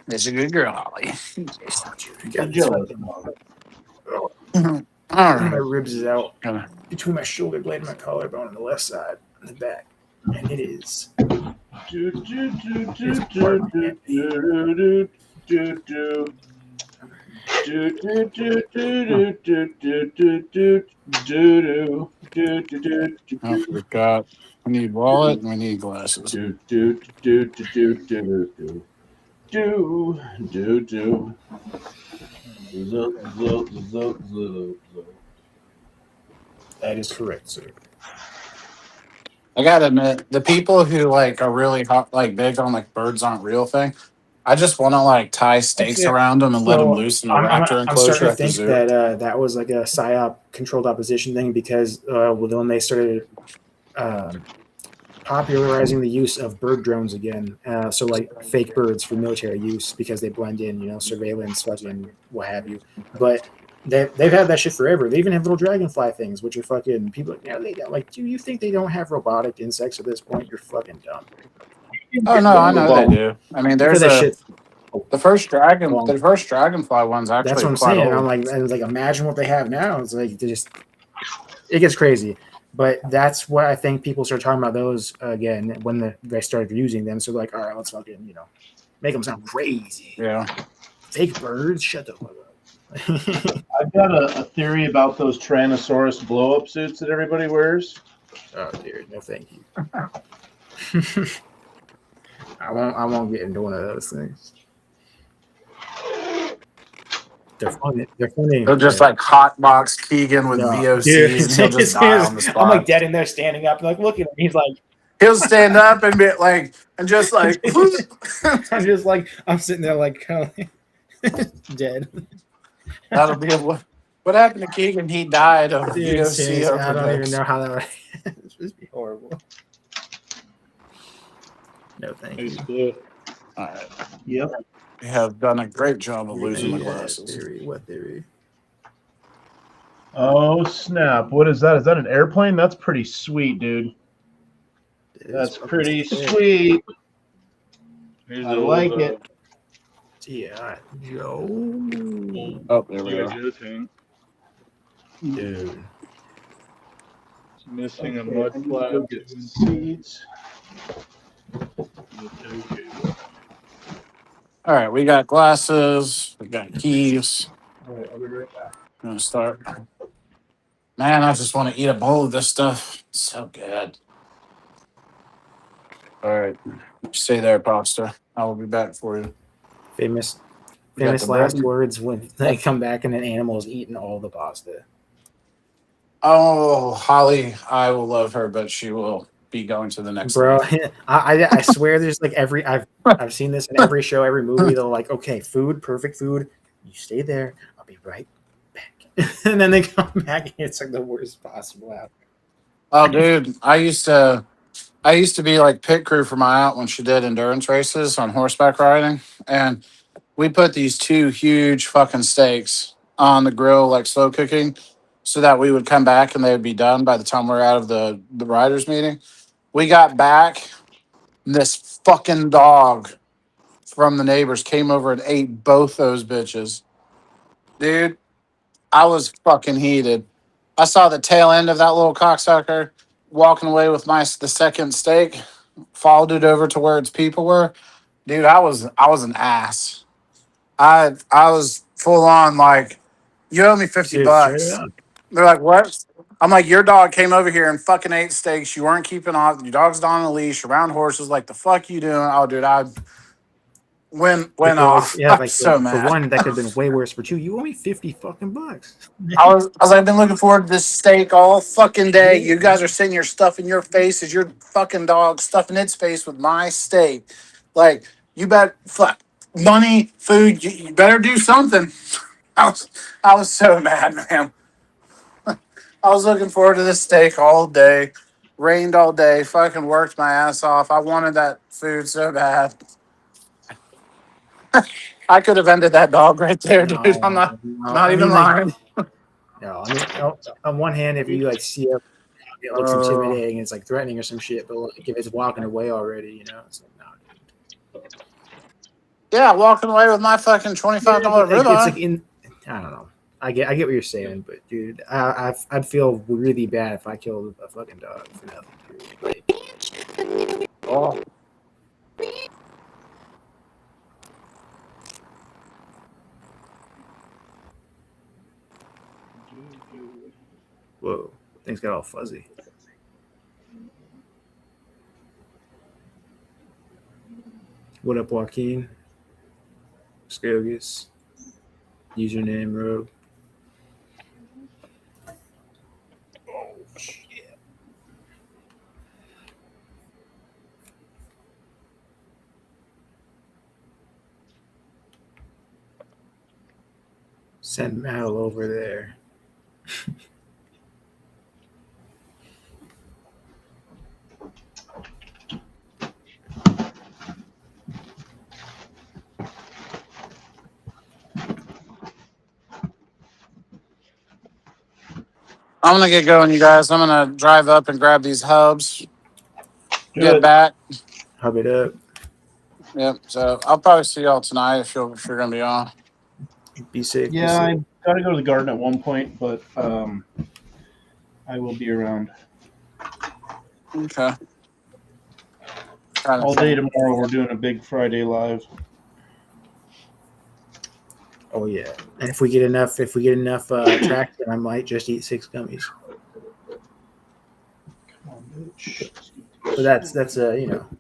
It's a good girl, Holly. It's not you. You I'm got jealous. All one of my right. ribs is out Gonna- between my shoulder blade and my collarbone on the left side and the back. And it is. Do, do, do, do, do, do, do, do, do. Do, do, do, do, do, do, do, do, do, do, do, do, Oh, we need wallet and we need glasses. do, do, do, do, do, do, do. Do. That is correct, sir. I gotta admit, the people who like are really hot, like big on like birds aren't real thing. I just want to like tie stakes Yeah. around them and let them loose in a raptor I'm enclosure starting to at the think zoo. that that was like a psyop controlled opposition thing because when they started popularizing the use of bird drones again, so like fake birds for military use because they blend in, surveillance, fucking what have you. But they've had that shit forever. They even have little dragonfly things, which are fucking people. They got like, do you think they don't have robotic insects at this point? You're fucking dumb. Oh no, I know they do. I mean, Because there's that shit. the first dragonfly one's That's actually what I'm quite saying. old. I'm like, imagine what they have now. It's like it gets crazy. But that's what I think people start talking about those again when they started using them. So like, all right, let's fucking make them sound crazy. Yeah. Fake birds, shut the fuck up. I've got a theory about those Tyrannosaurus blow-up suits that everybody wears. Oh dear, no thank you. I won't get into one of those things. They're funny. They'll just like hotbox Keegan with VOCs dude, and he'll just die on the spot. I'm like dead in there standing up, like look at him. He's like, He'll stand up and be like, and just like, I'm just like, I'm sitting there like dead. that'll be what happened to Keegan? He died of Dude, VOC seriously, I don't even overdose. know how that would this would be horrible. No thank you. All right. Yep. We have done a great job of losing the glasses. Theory. What theory? Oh snap! What is that? Is that an airplane? That's pretty sweet, dude. That's pretty sweet. I like it. Yeah, Joe. Oh, there we go. Dude. It's missing a Okay, mud I need to flat. go get some seeds. All right, we got glasses. We got keys. All right, I'll be right back. I'm gonna start. Man, I just want to eat a bowl of this stuff. It's so good. All right, stay there, Pasta. I will be back for you. Famous We got the last bread. words when they come back and an animal's eating all the pasta. Oh, Holly, I will love her, but she will be going to the next Bro, level. I swear there's like I've seen this in every show, every movie. They're like, okay, perfect food. You stay there. I'll be right back. and then they come back and it's like the worst possible outcome. Oh, dude, I used to be like pit crew for my aunt when she did endurance races on horseback riding, and we put these two huge fucking steaks on the grill, like slow cooking, so that we would come back and they would be done by the time we are out of the riders meeting. We got back, and this fucking dog from the neighbors came over and ate both those bitches. Dude, I was fucking heated. I saw the tail end of that little cocksucker walking away with the second steak, followed it over to where its people were. Dude, I was an ass. I was full on like, you owe me 50 Dude, straight bucks. up. They're like, what? I'm like, your dog came over here and fucking ate steaks. You weren't keeping off. Your dog's on a leash around horses. Like, the fuck you doing? Oh, dude, I went Like, off. yeah, I'm like so for mad. one, that could have been way worse. For two, you owe me 50 fucking bucks. I was like, I've been looking forward to this steak all fucking day. You guys are sitting here stuffing your face as your fucking dog stuffing its face with my steak. Like, you bet, fuck, money, food, you better do something. I was so mad, man. I was looking forward to this steak all day. Rained all day. Fucking worked my ass off. I wanted that food so bad. I could have ended that dog right there, dude. I'm No, not no. not I even mean, like, lying. no. I mean, on one hand, if you like see it, it looks intimidating. It's like threatening or some shit. But like, if it's walking away already, it's like, nah. Yeah, walking away with my fucking $25 Like, it's like ribeye. I don't know. I get what you're saying, but dude, I'd feel really bad if I killed a fucking dog for nothing. Dude. Like, Oh, whoa, things got all fuzzy. What up, Joaquin? Scogus. Username Rogue. Oh shit. Send Mal over there. I'm gonna get going, you guys. I'm gonna drive up and grab these hubs. Do Get it. back. Hub it up. Yep. So I'll probably see y'all tonight if you're gonna be on. Be safe. Yeah, I gotta go to the garden at one point, but I will be around Okay. all day tomorrow. We're doing a big Friday live. Oh yeah. And if we get enough traction, I might just eat 6 gummies. Come on, bitch. But that's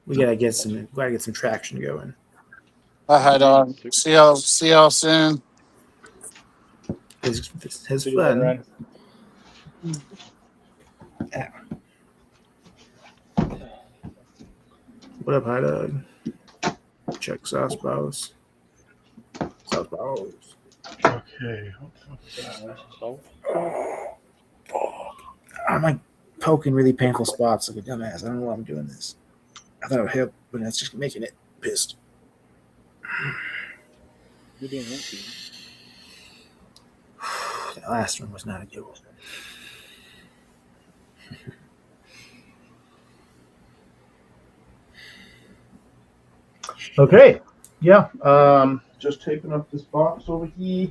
we gotta get some traction going. Hi, dog. See y'all soon. It's See you later, fun. Ryan. What up, high dog? Check sauce balls. Sauce balls. Okay. I'm like poking really painful spots like a dumbass. I don't know why I'm doing this. I thought it would help, but that's just making it pissed. You're doing empty. The last one was not a good one. Okay. Yeah. Just taping up this box over here.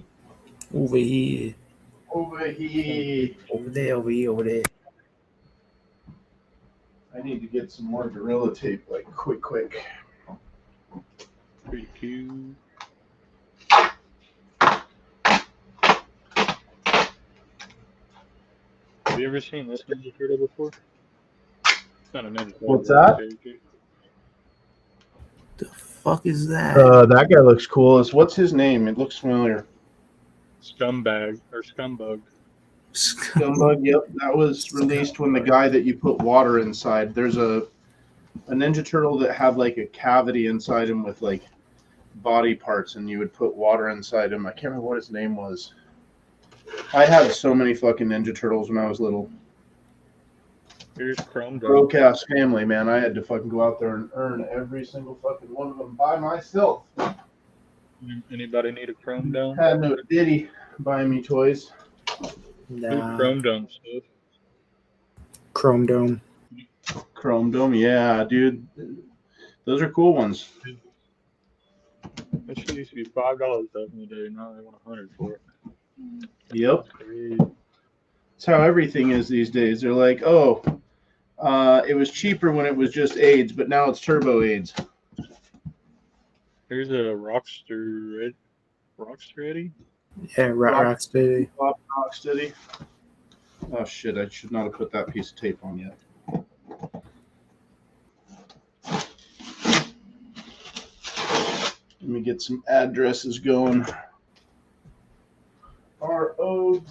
Over here. Over here. Over there, over here, over there. I need to get some more Gorilla Tape, like quick. Pretty cute. Have you ever seen this Ninja Turtle before? It's not a Ninja Turtle. What's that? The fuck is that? That guy looks cool. What's his name? It looks familiar. Scumbag or Scumbug. Scumbug. Yep, that was released when the guy that you put water inside. There's a Ninja Turtle that had like a cavity inside him with like body parts, and you would put water inside him. I can't remember what his name was. I had so many fucking Ninja Turtles when I was little. Here's Chrome Dome. Broke ass family, man. I had to fucking go out there and earn every single fucking one of them by myself. Anybody need a Chrome Dome? Had no Diddy buying me toys. Nah, Chrome Dome stuff. Chrome Dome. Chrome Dome, yeah, dude. Those are cool ones. That shit used to be $5 back in the day. Now they want $100 for it. Yep. Crazy. That's how everything is these days. They're like, oh, it was cheaper when it was just AIDS, but now it's turbo AIDS. Here's a Rockster Eddie. Yeah, Rocksteady. Rocksteady. Oh shit! I should not have put that piece of tape on yet. Let me get some addresses going. ROGUE.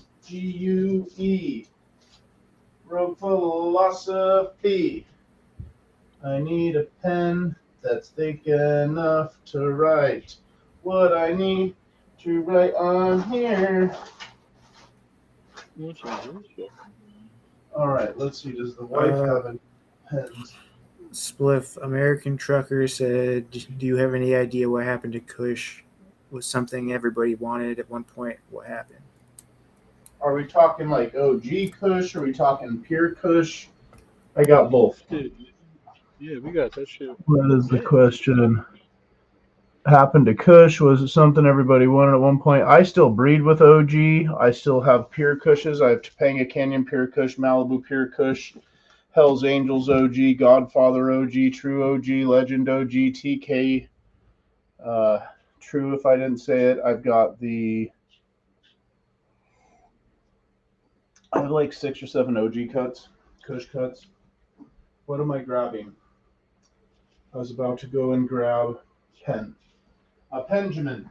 Rogue philosophy. I need a pen that's thick enough to write what I need to write on here. What's on this? All right, let's see. Does the wife have any pens? Spliff American Trucker said, "Do you have any idea what happened to Kush? Was something everybody wanted at one point. What happened?" Are we talking like OG Kush? Or are we talking pure Kush? I got both. Yeah, we got that shit. What is the question? Happened to Kush? Was it something everybody wanted at one point? I still breed with OG. I still have pure Kushes. I have Topanga Canyon pure Kush, Malibu pure Kush, Hell's Angels OG, Godfather OG, True OG, Legend OG, TK. True, if I didn't say it. I've got I have like 6 or 7 OG cuts, Kush cuts. What am I grabbing? I was about to go and grab pen. A Benjamin.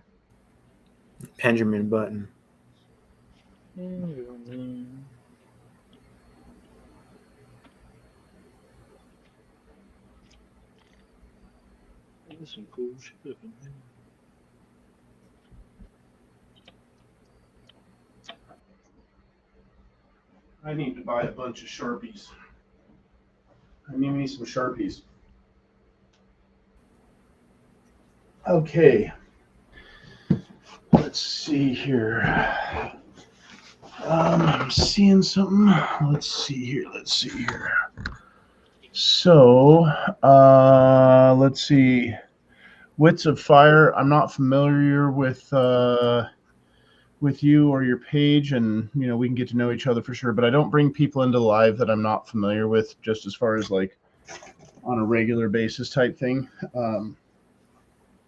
Benjamin Button. There's some cool shit in here. I need to buy a bunch of Sharpies. I need me some Sharpies. Okay. Let's see here. I'm seeing something. Let's see here. So, let's see. Wits of Fire. I'm not familiar with you or your page, and we can get to know each other for sure. But I don't bring people into live that I'm not familiar with, just as far as like on a regular basis type thing.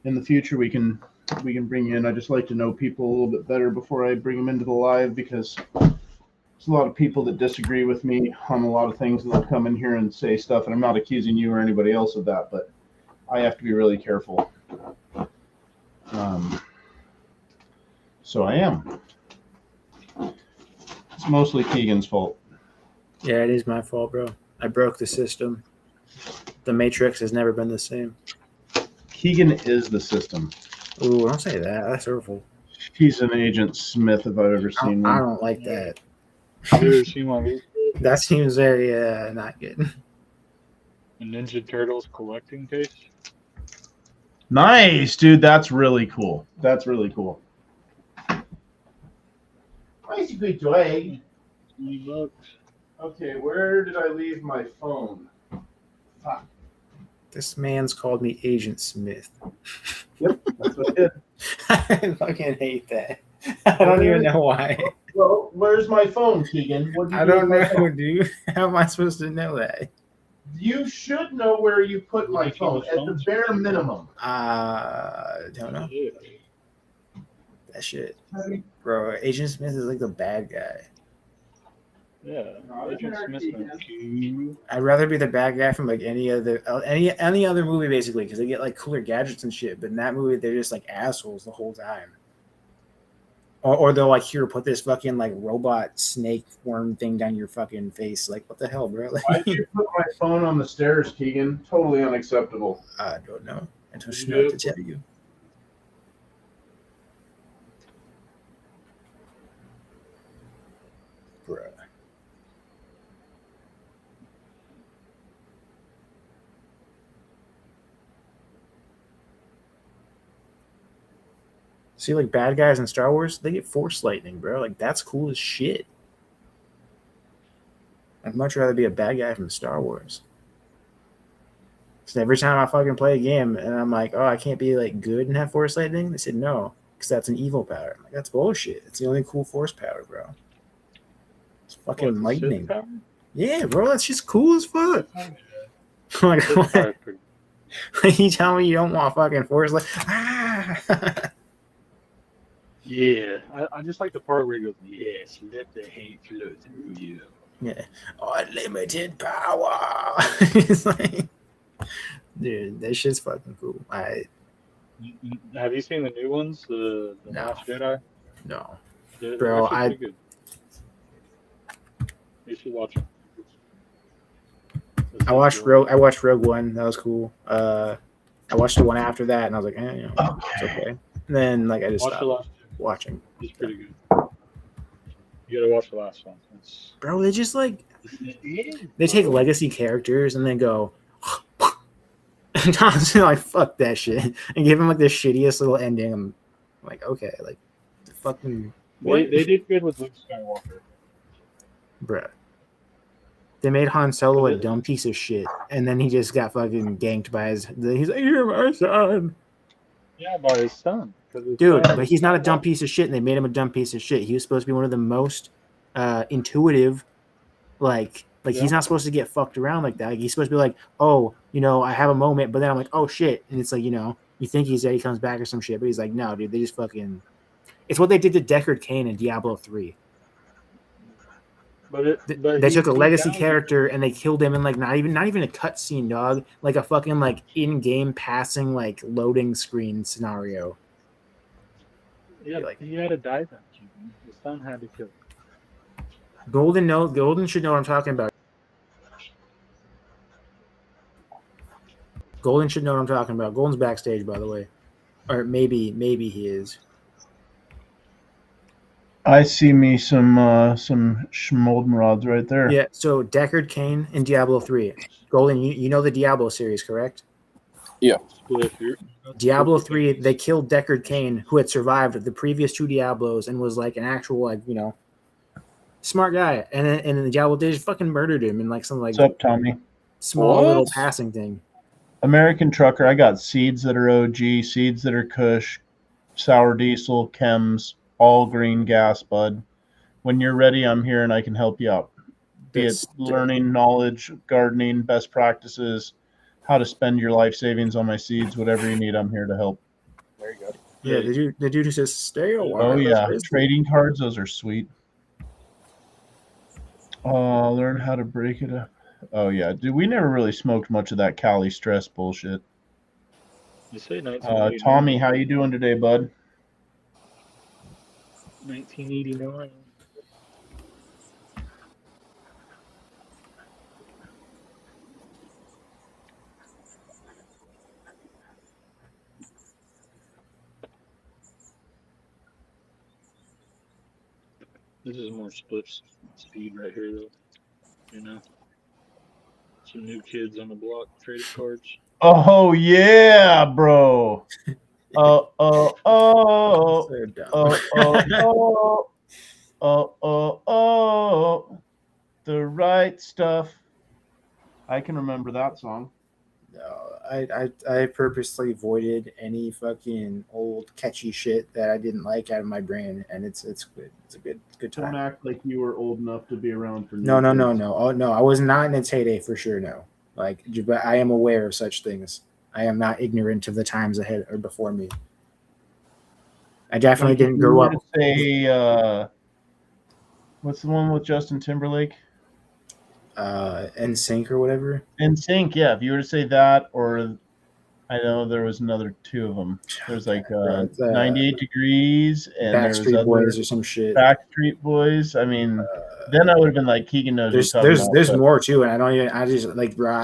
In the future, we can bring you in. I just like to know people a little bit better before I bring them into the live, because there's a lot of people that disagree with me on a lot of things, and they'll come in here and say stuff. And I'm not accusing you or anybody else of that, but I have to be really careful. So I am. It's mostly Keegan's fault. Yeah, it is my fault, bro. I broke the system. The Matrix has never been the same. Keegan is the system. Ooh, don't say that. That's hurtful. He's an Agent Smith if I've ever seen one. I don't like that. Have you ever seen one of these? That seems very not good. A Ninja Turtles collecting case? Nice, dude. That's really cool. That's really cool. Nice, good toy. $20. Okay, where did I leave my phone? Fuck. This man's called me Agent Smith. Yep, that's what I did. I fucking hate that. I don't even know why. Well, where's my phone, Keegan? What did you I do don't with my know, phone? dude. How am I supposed to know that? You should know where you put my phone, at the bare minimum. Don't know. Yeah. That shit. Bro, Agent Smith is like the bad guy. Yeah. No, Agent it's Smith Keegan. and Q. I'd rather be the bad guy from like any other movie, basically, because they get like cooler gadgets and shit. But in that movie, they're just like assholes the whole time. Or they'll like, here, put this fucking like robot snake worm thing down your fucking face. Like, what the hell, bro? Like, Why did you put my phone on the stairs, Keegan? Totally unacceptable. I don't know. I don't know what to tell you. See, like bad guys in Star Wars, they get force lightning, bro. Like that's cool as shit. I'd much rather be a bad guy from Star Wars. So every time I fucking play a game and I'm like, oh, I can't be like good and have force lightning, they said no, because that's an evil power. I'm like, that's bullshit. It's the only cool force power, bro. It's fucking What, the Sith lightning. power? Yeah, bro, that's just cool as fuck. Like, Sith what? power is pretty- You tell me you don't want fucking force like ah. Yeah, I just like the part where he goes, "Yes, let the hate flow through you." Yeah, unlimited power. It's like, dude, that shit's fucking cool. Have you seen the new ones, the No. Last Jedi? No, They're bro, actually pretty good. You should watch them. I watched Rogue One. That was cool. I watched the one after that, and I was like, it's okay. And then like I just Watch the stopped last two. watching. It's pretty good. You gotta watch the last one. It's Bro, they just like they take legacy characters and then go and Johnson like fuck that shit and give him like the shittiest little ending. I'm like, okay, like fucking what? They did good with Luke Skywalker. Bruh. They made Han Solo a dumb piece of shit, and then he just got fucking ganked by his. He's like, "You're my son." Yeah, by his son. Dude, but he's not a dumb piece of shit, and they made him a dumb piece of shit. He was supposed to be one of the most intuitive, like he's not supposed to get fucked around like that. Like, he's supposed to be like, oh, I have a moment, but then I'm like, oh shit, and it's like, you think he's dead, he comes back or some shit, but he's like, no, dude, they just fucking. It's what they did to Deckard Cain in Diablo 3. But they took a legacy character and they killed him in like not even a cutscene, dog. Like a fucking like in-game passing like loading screen scenario. Yeah, like he had to die then. His son had to kill him. Golden should know what I'm talking about. Golden should know what I'm talking about. Golden's backstage, by the way, or maybe he is. I see me some Schmoldenrods right there. Yeah, so Deckard Cain in Diablo 3. Golden, you know the Diablo series, correct? Yeah. Diablo 3, they killed Deckard Cain, who had survived the previous 2 Diablos and was like an actual, like, smart guy. And in the Diablo, they just fucking murdered him in like some like What's up, Tommy? Small little passing thing. American Trucker, I got seeds that are OG, seeds that are Kush, sour diesel, chems, all green gas, bud. When you're ready, I'm here and I can help you out. Be it learning, knowledge, gardening, best practices, how to spend your life savings on my seeds, whatever you need, I'm here to help. There you go. Yeah, the dude who says stay a while. Oh yeah, trading cards, those are sweet. Learn how to break it up. Oh yeah, dude, we never really smoked much of that Cali stress bullshit. You say 1989. Tommy, how you doing today, bud? 1989. This is more split speed right here, though. Some new kids on the block trading cards. Oh yeah, bro. Oh. The right stuff. I can remember that song. No, I purposely avoided any fucking old catchy shit that I didn't like out of my brain, and it's good. It's a good time. Don't act like you were old enough to be around for no. Oh no, I was not in its heyday for sure. No, like, but I am aware of such things. I am not ignorant of the times ahead or before me. I definitely didn't grow up. Say, what's the one with Justin Timberlake? NSYNC or whatever. NSYNC, yeah. If you were to say that, or I know there was another 2 of them. There's like 98 Degrees and Backstreet Boys or some shit. Backstreet Boys. I mean, then I would have been like, Keegan knows. There's more too, and I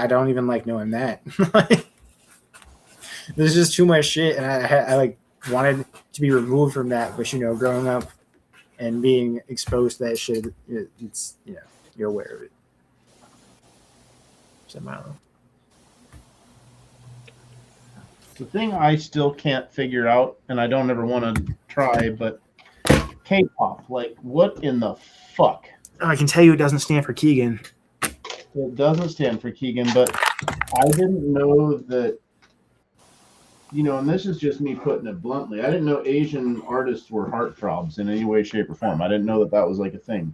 don't even like knowing that. There's just too much shit, and I like wanted to be removed from that, but growing up and being exposed to that shit, it's you're aware of it. The thing I still can't figure out, and I don't ever want to try, but K-pop, like, what in the fuck? I can tell you it doesn't stand for Keegan. It doesn't stand for Keegan, but I didn't know that, you know, and this is just me putting it bluntly, I didn't know Asian artists were heartthrobs in any way, shape, or form. I didn't know that that was like a thing.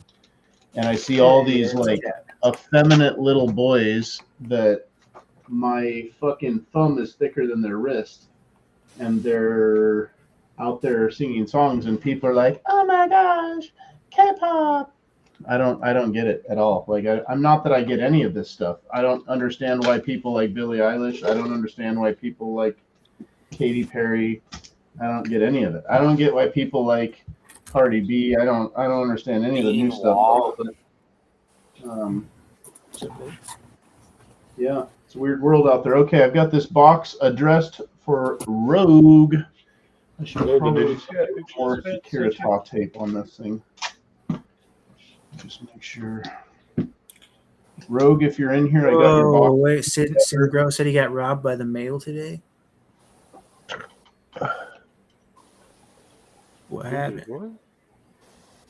And I see all these like effeminate little boys that my fucking thumb is thicker than their wrist, and they're out there singing songs, and people are like, "Oh my gosh, K-pop." I don't get it at all. Like I'm not that I get any of this stuff. I don't understand why people like Billie Eilish. I don't understand why people like Katy Perry. I don't get any of it. I don't get why people like Cardi B. I don't understand any of the new stuff. Yeah, it's a weird world out there. Okay, I've got this box addressed for Rogue. I should probably get more Securitas tape on this thing. Just make sure. Rogue, if you're in here, I got your box. Wait, Sid Grow said he got robbed by the mail today. What happened?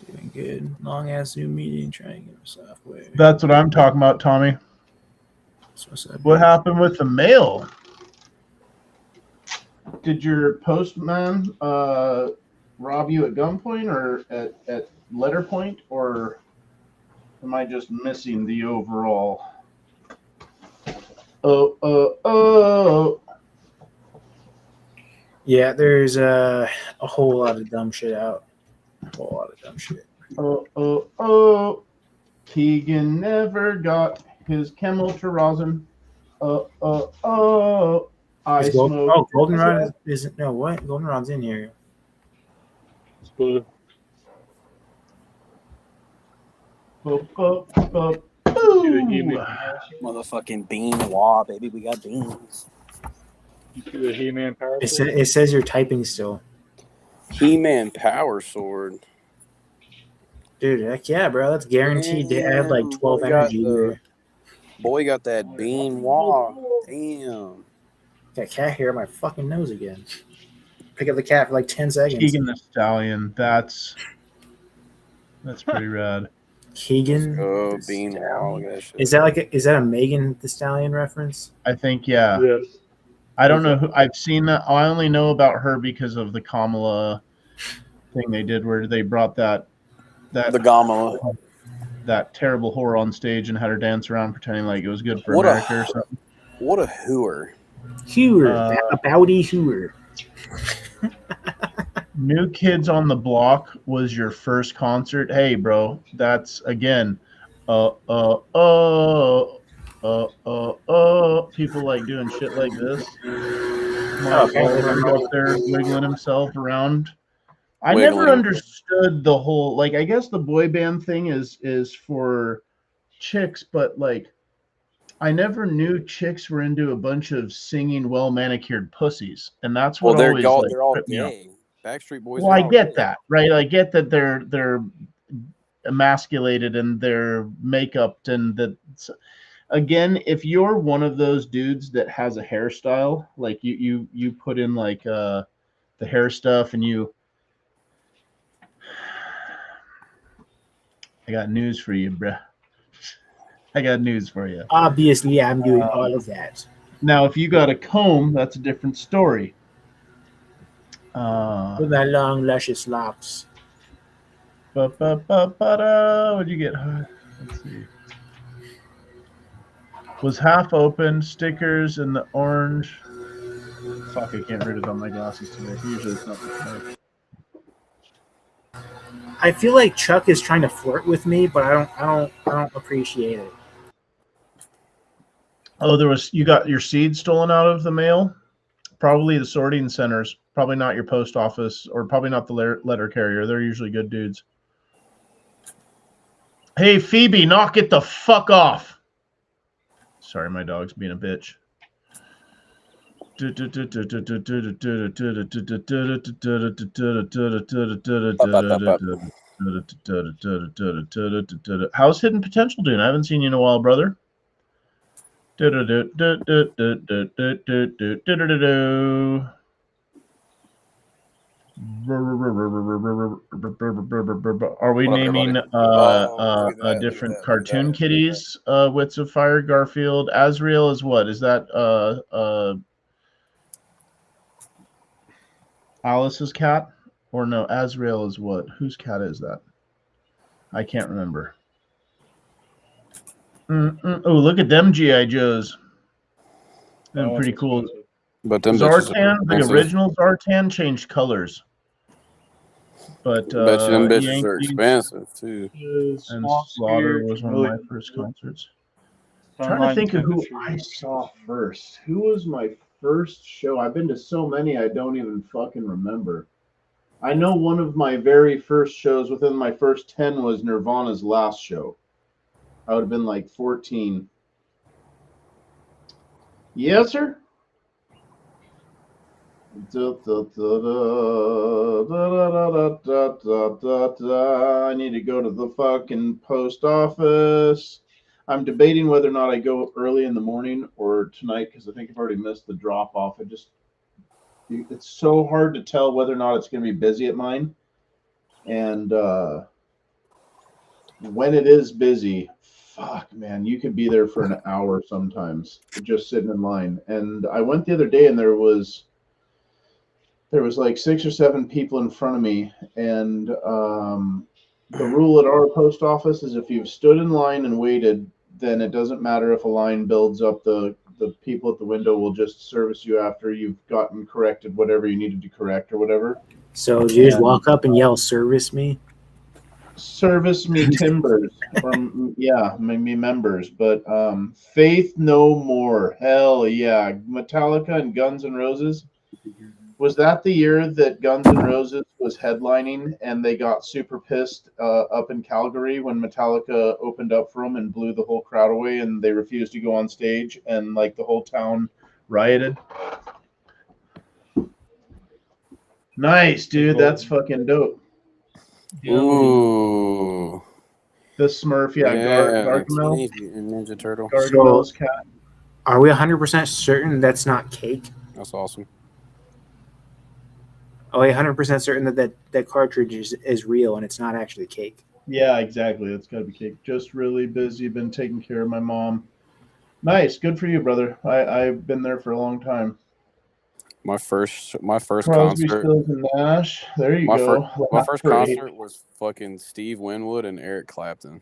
Doing good. Long ass Zoom meeting, trying to get software. That's what I'm talking about, Tommy. What happened with the mail? Did your postman rob you at gunpoint or at letter point, or am I just missing the overall? Oh. Yeah, there's a whole lot of dumb shit out. A whole lot of dumb shit. Oh. Keegan never got his camel to rosin. I smoke. Oh, Goldenrod isn't. No, what? Goldenrod's in here. It's blue. Motherfucking bean wall, baby. We got beans. You see the He-Man power It, sword? it says you're typing still. He-Man Power Sword. Dude, heck yeah, bro. That's guaranteed to add like 12 Boy energy. Boy got that bean wall. Damn. Got cat hair on my fucking nose again. Pick up the cat for like 10 seconds. Keegan the Stallion. That's pretty rad. Keegan. Oh, bean wall. Is that a Megan the Stallion reference? I think, yeah. Yes. I don't know who I've seen that. I only know about her because of the Kamala thing they did where they brought the Gamala. that terrible whore on stage and had her dance around pretending like it was good for What America or something. What a hooer. Hewer. A Bowdy Hewer. New Kids on the Block was your first concert. Hey, bro, that's again, people like doing shit like this. Mark Wahlberg up there wiggling himself around. I never understood the whole, like, I guess the boy band thing is for chicks, but like I never knew chicks were into a bunch of singing well manicured pussies, and that's what they're always all, like, they're all tripped me out. gay. Backstreet Boys. Well, I get that, right? I get that they're emasculated and they're makeup, and that. Again, if you're one of those dudes that has a hairstyle, like you put in like the hair stuff, and I got news for you, bruh. I got news for you. Obviously, I'm doing all of that. Now, if you got a comb, that's a different story. With my long, luscious locks. What'd you get? Let's see. Was half open, stickers in the orange. Fuck, I can't read it on my glasses today. Usually it's not the I feel like Chuck is trying to flirt with me, but I don't appreciate it. Oh, you got your seed stolen out of the mail? Probably the sorting centers. Probably not your post office, or probably not the letter carrier. They're usually good dudes. Hey, Phoebe, knock it the fuck off. Sorry, my dog's being a bitch. How's Hidden Potential doing? I haven't seen you in a while, brother. Are we What up, naming everybody? Oh, look at that! Look at different that! Look at cartoon that! kitties? Wits of Fire, Garfield, Azrael is what? Is that Alice's cat? Or no, Azrael is what? Whose cat is that? I can't remember. Oh, look at them GI Joes. That And one's pretty cool. expensive. But them bitches are Zartan, the expensive. original Zartan changed colors, but Bet you them bitches are Yankees expensive too. and Small Slaughter sphere was can one of really my first concerts. Trying to sunlight think of who temperature. I saw first. Who was my first show? I've been to so many I don't even fucking remember. I know one of my very first shows within my first 10 was Nirvana's last show. I would have been like 14. Yes, sir. I need to go to the fucking post office. I'm debating whether or not I go early in the morning or tonight because I think I've already missed the drop off. It's so hard to tell whether or not it's going to be busy at mine. And when it is busy, fuck, man, you could be there for an hour sometimes just sitting in line. And I went the other day and there was like 6 or 7 people in front of me, and the rule at our post office is if you've stood in line and waited, then it doesn't matter if a line builds up. The people at the window will just service you after you've gotten corrected whatever you needed to correct or whatever. So you just And walk up and yell, "Service me." service me timbers, or yeah, me members. But Faith No More, hell yeah, Metallica and Guns N' Roses. Was that the year that Guns N' Roses was headlining and they got super pissed up in Calgary when Metallica opened up for them and blew the whole crowd away and they refused to go on stage and like the whole town rioted? Nice, dude. That's fucking dope. Ooh, The Smurf, yeah, yeah, Gargamel, Teenage Mutant Ninja Turtle. So Gargamel's cat. are we 100% certain that's not cake? That's awesome. Oh, 100% certain that cartridge is real and it's not actually cake. Yeah, exactly. It's got to be cake. Just really busy. Been taking care of my mom. Nice. Good for you, brother. I've been there for a long time. My first Crosby, concert. Stills, and Nash. There you My first go. my Last first parade. concert was fucking Steve Winwood and Eric Clapton.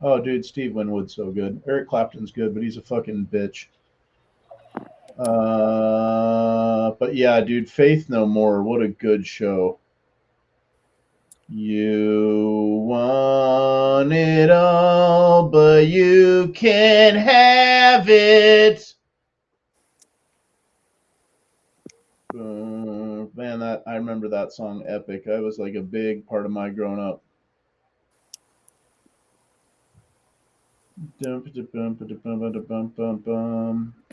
Oh, dude, Steve Winwood's so good. Eric Clapton's good, but he's a fucking bitch. But yeah, dude, Faith No More. What a good show. You want it all, but you can't have it. Man, that I remember that song epic. That was like a big part of my growing up. It's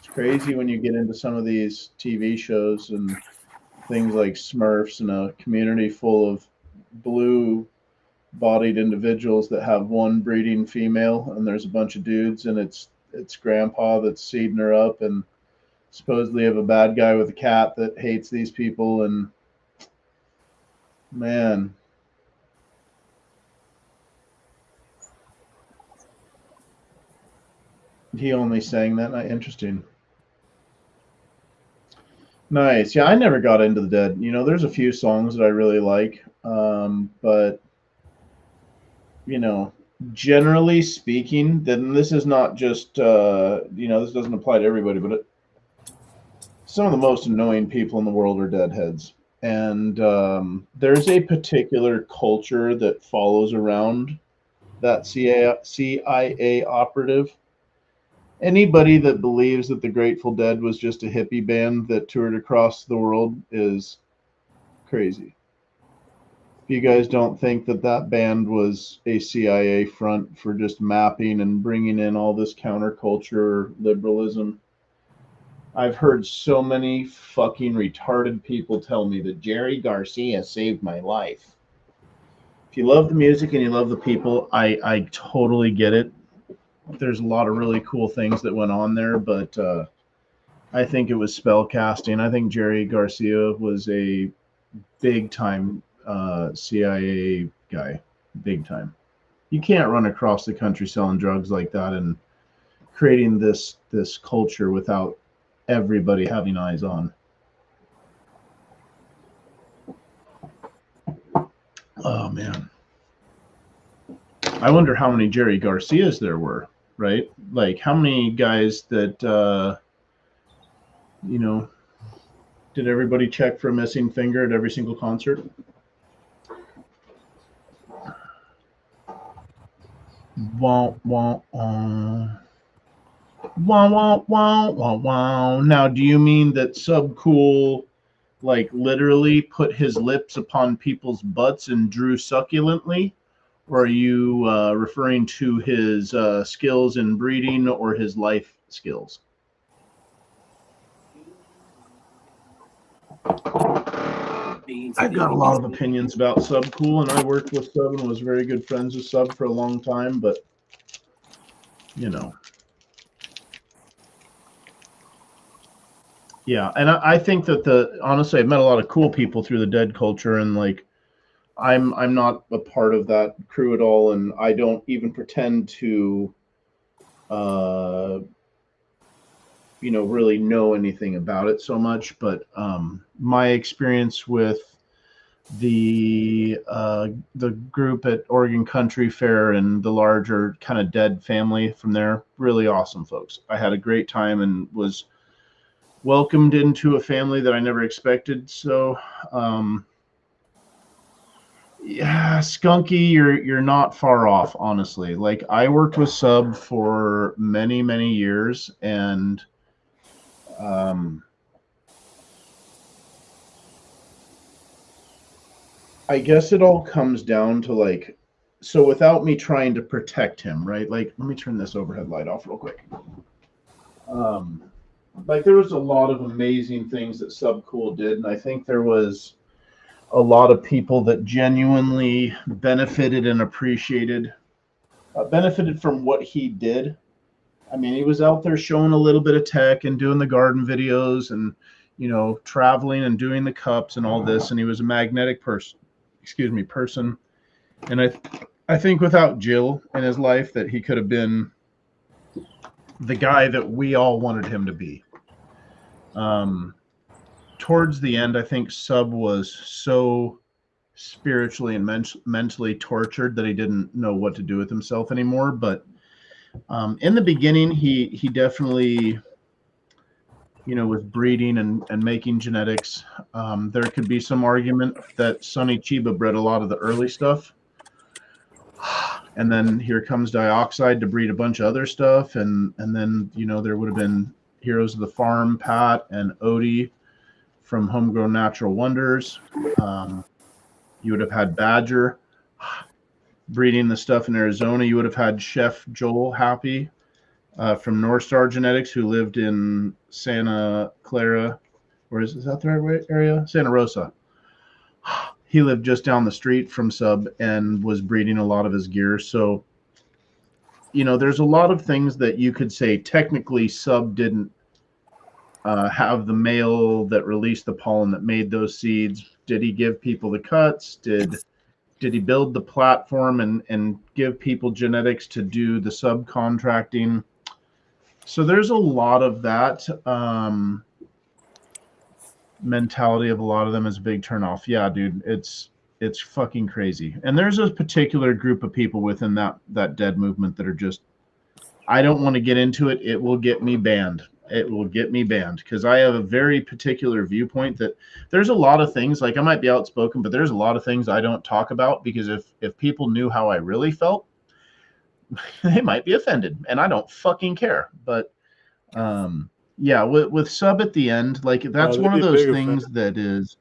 crazy when you get into some of these TV shows and things like Smurfs and a community full of blue bodied individuals that have one breeding female and there's a bunch of dudes and it's grandpa that's seeding her up and supposedly have a bad guy with a cat that hates these people and man. He only sang that night. Interesting. Nice. Yeah, I never got into the Dead. There's a few songs that I really like, but you know, generally speaking, then this is not just this doesn't apply to everybody, but some of the most annoying people in the world are deadheads, and there's a particular culture that follows around that CIA operative. Anybody that believes that the Grateful Dead was just a hippie band that toured across the world is crazy. If you guys don't think that that band was a CIA front for just mapping and bringing in all this counterculture liberalism, I've heard so many fucking retarded people tell me that Jerry Garcia saved my life. If you love the music and you love the people, I totally get it. There's a lot of really cool things that went on there, but I think it was spell casting. I think Jerry Garcia was a big time CIA guy, big time. You can't run across the country selling drugs like that and creating this culture without everybody having eyes on. Oh man, I wonder how many Jerry Garcias there were, right? Like how many guys that you know, did everybody check for a missing finger at every single concert? Wah, wah, wah. Wah, wah, wah, wah, wah. Now, do you mean that Subcool, like, literally put his lips upon people's butts and drew succulently? Or are you referring to his skills in breeding or his life skills? I've got a lot of opinions about Subcool, and I worked with Sub and was very good friends with Sub for a long time, but, you know. Yeah, and I think that honestly, I've met a lot of cool people through the dead culture, and like, I'm not a part of that crew at all, and I don't even pretend to, really know anything about it so much. But my experience with the group at Oregon Country Fair and the larger kind of dead family from there, really awesome folks. I had a great time and was welcomed into a family that I never expected. So, yeah, Skunky, you're not far off, honestly. Like I worked with Sub for many, many years, and I guess it all comes down to like, so without me trying to protect him, right? Like, let me turn this overhead light off real quick. Like there was a lot of amazing things that Subcool did, and I think there was a lot of people that genuinely benefited and benefited from what he did. I mean, he was out there showing a little bit of tech and doing the garden videos and, traveling and doing the cups and all this. And he was a magnetic person. And I think without Jill in his life that he could have been the guy that we all wanted him to be. Towards the end, I think Sub was so spiritually and mentally tortured that he didn't know what to do with himself anymore. But in the beginning, he definitely, was breeding and making genetics. There could be some argument that Sonny Chiba bred a lot of the early stuff. And then here comes Dioxide to breed a bunch of other stuff. And then, there would have been Heroes of the Farm, Pat and Odie from Homegrown Natural Wonders. You would have had Badger breeding the stuff in Arizona. You would have had Chef Joel Happy from North Star Genetics, who lived in Santa Clara, or is that the right area? Santa Rosa. He lived just down the street from Sub and was breeding a lot of his gear. So, there's a lot of things that you could say technically Sub didn't have the male that released the pollen that made those seeds. Did he give people the cuts? Did he build the platform and give people genetics to do the subcontracting? So there's a lot of that mentality of a lot of them is a big turnoff. Yeah, dude, it's fucking crazy. And there's a particular group of people within that dead movement that are just, I don't want to get into it. It will get me banned. It will get me banned because I have a very particular viewpoint that there's a lot of things, like I might be outspoken, but there's a lot of things I don't talk about because if people knew how I really felt, they might be offended, and I don't fucking care. But yeah, with Sub at the end, like that's one of those things that is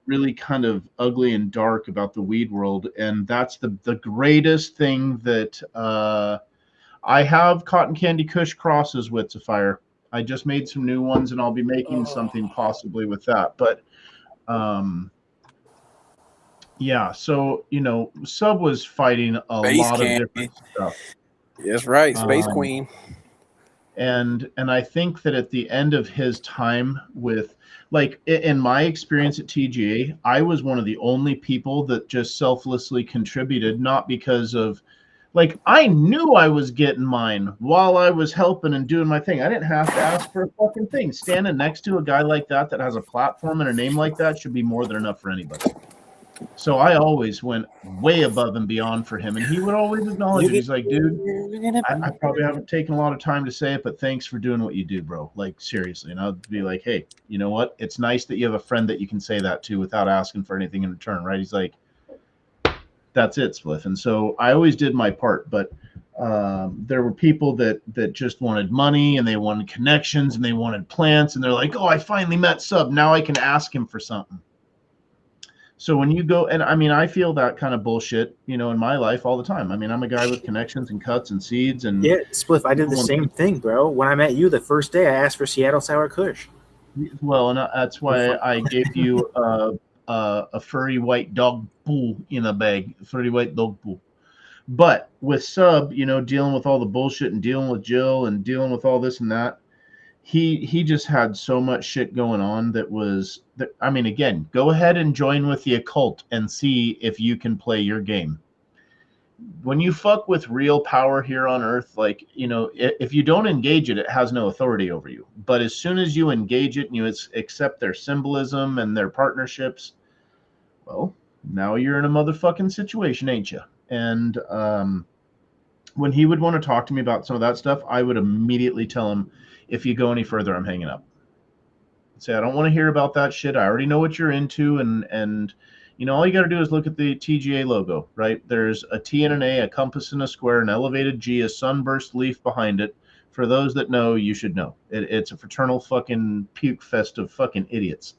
really kind of ugly and dark about the weed world, and that's the greatest thing that I have Cotton Candy Kush crosses with Sapphire. I just made some new ones, and I'll be making something possibly with that. But yeah, so Sub was fighting a lot of different stuff. That's right, Space Queen. And I think that at the end of his time with, like, in my experience at TGA, I was one of the only people that just selflessly contributed, not because of, like, I knew I was getting mine while I was helping and doing my thing. I didn't have to ask for a fucking thing. Standing next to a guy like that has a platform and a name like that should be more than enough for anybody. So I always went way above and beyond for him, and he would always acknowledge it. He's like, dude, I probably haven't taken a lot of time to say it, but thanks for doing what you do, bro. Like, seriously. And I'd be like, hey, you know what? It's nice that you have a friend that you can say that to without asking for anything in return, right? He's like, that's it, Spliff. And so I always did my part, but there were people that just wanted money and they wanted connections and they wanted plants, and they're like, oh, I finally met Sub. Now I can ask him for something. So when you go, and I mean, I feel that kind of bullshit, you know, in my life all the time. I mean, I'm a guy with connections and cuts and seeds, and Yeah, Spliff, I did the same thing, bro. When I met you the first day, I asked for Seattle Sour Kush. well, and that's why I gave you a furry white dog poo in a bag, furry white dog poo. But with Sub, you know, dealing with all the bullshit and dealing with Jill and dealing with all this and that, he just had so much shit going on that was that, I mean, again, go ahead and join with the occult and see if you can play your game. When you fuck with real power here on earth, like, you know, if you don't engage it, it has no authority over you. But as soon as you engage it and you accept their symbolism and their partnerships, well, now you're in a motherfucking situation, ain't you? And when he would want to talk to me about some of that stuff, I would immediately tell him, if you go any further, I'm hanging up. Say, I don't want to hear about that shit. I already know what you're into, and you know, all you got to do is look at the TGA logo, right? There's a T and an A, a compass and a square, an elevated G, a sunburst leaf behind it. For those that know, you should know. It's a fraternal fucking puke fest of fucking idiots.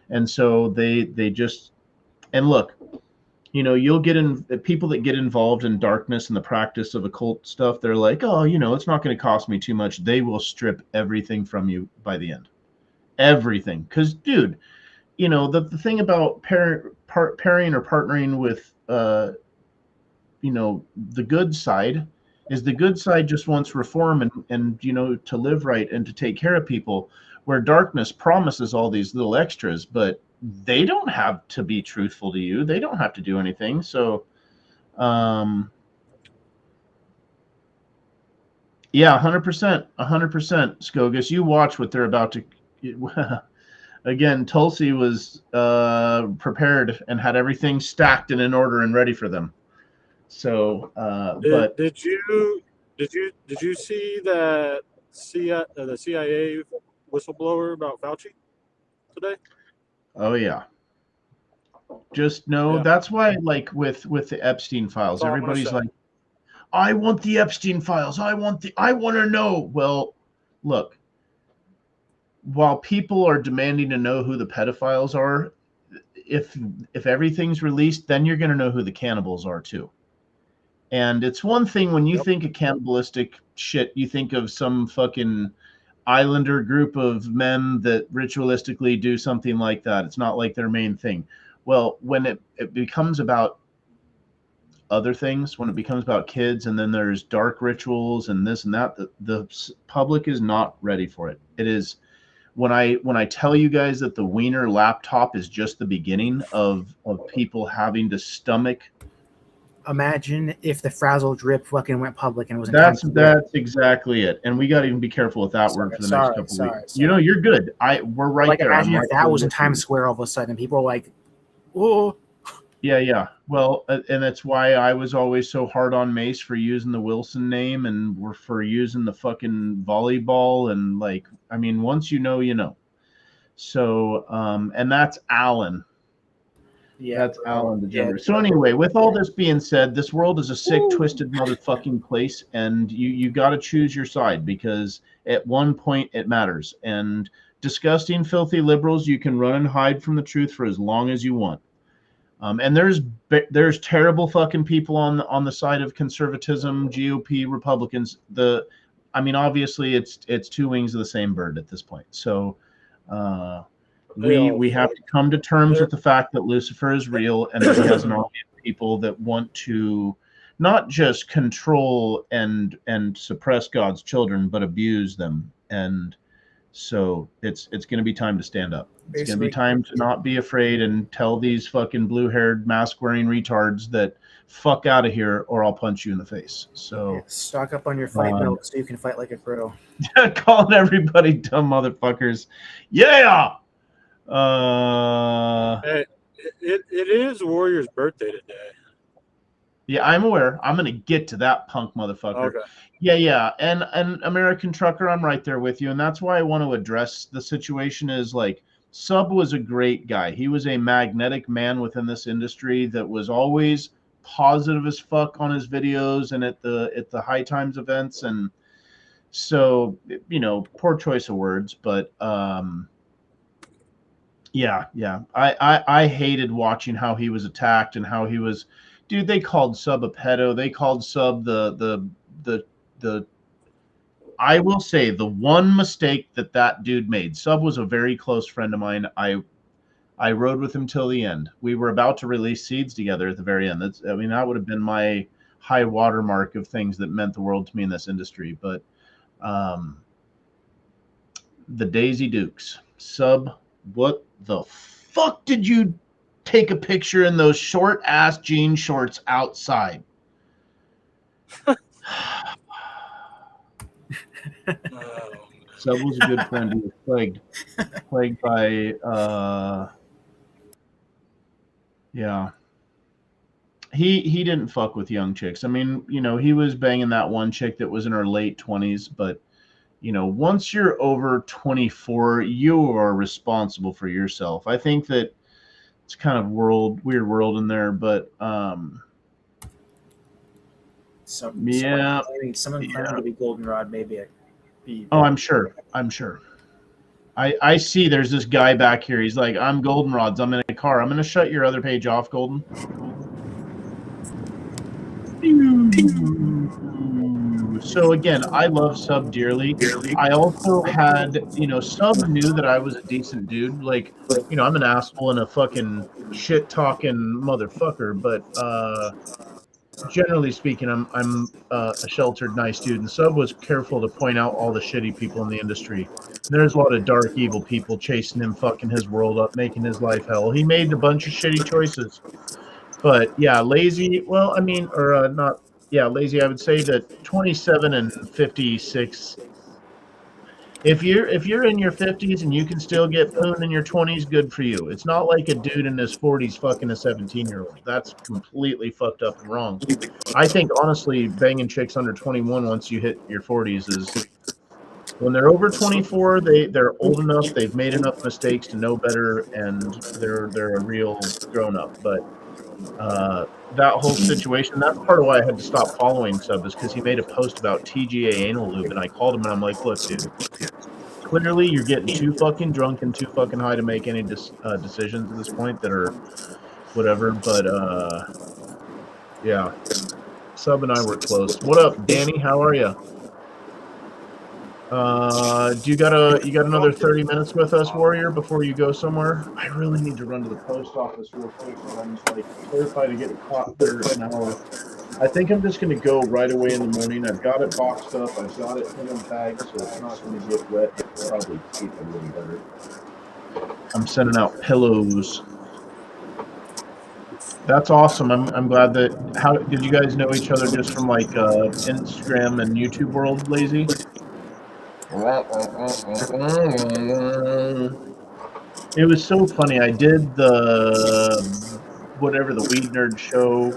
And so they just, and look, you know, you'll get in people that get involved in darkness and the practice of occult stuff. They're like, oh, you know, it's not going to cost me too much. They will strip everything from you by the end. Everything. Because, dude, you know, the thing about pairing or partnering with, you know, the good side is the good side just wants reform and, you know, to live right and to take care of people, where darkness promises all these little extras, but they don't have to be truthful to you. They don't have to do anything. So, yeah, 100%, 100%, Skogus. You watch what they're about to. Again, Tulsi was prepared and had everything stacked and in order and ready for them. So, but did you see that the CIA whistleblower about Fauci today? oh yeah, just know that's why, like with the Epstein files, everybody's like, I want the Epstein files. I want to know. Well, look, while people are demanding to know who the pedophiles are, if everything's released, then you're going to know who the cannibals are too. And it's one thing when you think of cannibalistic shit, you think of some fucking islander group of men that ritualistically do something like that. It's not like their main thing. Well, when it becomes about other things, when it becomes about kids, and then there's dark rituals and this and that, the public is not ready for it. It is, when I tell you guys that the Wiener laptop is just the beginning of people having to stomach. Imagine if the Frazzle Drip fucking went public and it was. That's exactly it, and we got to even be careful with that word for the next couple of weeks. You know, you're good. We're right there. Imagine if that was in Times Square all of a sudden, people are like, "Oh." Yeah. Well, and that's why I was always so hard on Mace for using the Wilson name and for using the fucking volleyball, and like, I mean, once you know, you know. So, and that's Alan. Yeah, that's Alan DeGeneres. Yeah. So anyway, with all this being said, this world is a sick, twisted motherfucking place, and you got to choose your side, because at one point it matters. And disgusting, filthy liberals, you can run and hide from the truth for as long as you want. And there's terrible fucking people on the side of conservatism, GOP, Republicans. I mean, obviously it's two wings of the same bird at this point. So. We have to come to terms with the fact that Lucifer is real, and that he has an army of people that want to not just control and suppress God's children, but abuse them. And so it's going to be time to stand up. It's going to be Basically, time to not be afraid and tell these fucking blue-haired, mask-wearing retards that fuck out of here, or I'll punch you in the face. So stock up on your fight milk so you can fight like a pro. calling everybody dumb motherfuckers. Yeah. Hey, it is Warrior's birthday today. Yeah, I'm aware. I'm gonna get to that punk motherfucker. Okay. Yeah. And American Trucker, I'm right there with you, and that's why I want to address the situation. Is like Sub was a great guy. He was a magnetic man within this industry that was always positive as fuck on his videos and at the High Times events. And so, poor choice of words, but yeah. I hated watching how he was attacked and how he was. Dude, they called Sub a pedo. They called Sub the I will say the one mistake that dude made. Sub was a very close friend of mine. I rode with him till the end. We were about to release Seeds together at the very end. That would have been my high watermark of things that meant the world to me in this industry. But the Daisy Dukes. Sub, what the fuck did you take a picture in those short ass jean shorts outside? Sub was a good friend. He was plagued by yeah. He didn't fuck with young chicks. I mean, he was banging that one chick that was in her late 20s, but once you're over 24, you are responsible for yourself. I think that it's kind of weird world in there, but Someone claiming to be goldenrod, maybe. Oh, I'm sure. I see there's this guy back here. He's like, I'm goldenrods. I'm in a car. I'm going to shut your other page off, Golden. So again, I love Sub dearly. I also had, Sub knew that I was a decent dude. Like, I'm an asshole and a fucking shit talking motherfucker, but generally speaking, I'm a sheltered, nice dude. And Sub was careful to point out all the shitty people in the industry. There's a lot of dark, evil people chasing him, fucking his world up, making his life hell. He made a bunch of shitty choices. But yeah, lazy. Well, I mean, or not. Yeah, lazy. I would say that 27 and 56. If you're in your 50s and you can still get poon in your 20s, good for you. It's not like a dude in his 40s fucking a 17-year-old. That's completely fucked up and wrong. I think honestly, banging chicks under 21 once you hit your 40s is when they're over 24, they're old enough, they've made enough mistakes to know better, and they're a real grown up. But that whole situation, that's part of why I had to stop following Sub, is because he made a post about TGA anal lube, and I called him and I'm like, look, dude, clearly you're getting too fucking drunk and too fucking high to make any decisions at this point that are whatever. But yeah, Sub and I were close. What up, Danny? How are you? Do you got another 30 minutes with us, Warrior, before you go somewhere? I really need to run to the post office real quick, but I'm like terrified of getting caught for an hour. I think I'm just going to go right away in the morning. I've got it boxed up. I've got it in a bag, so it's not going to get wet. It'll probably keep it a little better. I'm sending out pillows. That's awesome. I'm glad that. How did you guys know each other just from like Instagram and YouTube world, Lazy? It was so funny. I did the Weed Nerd show.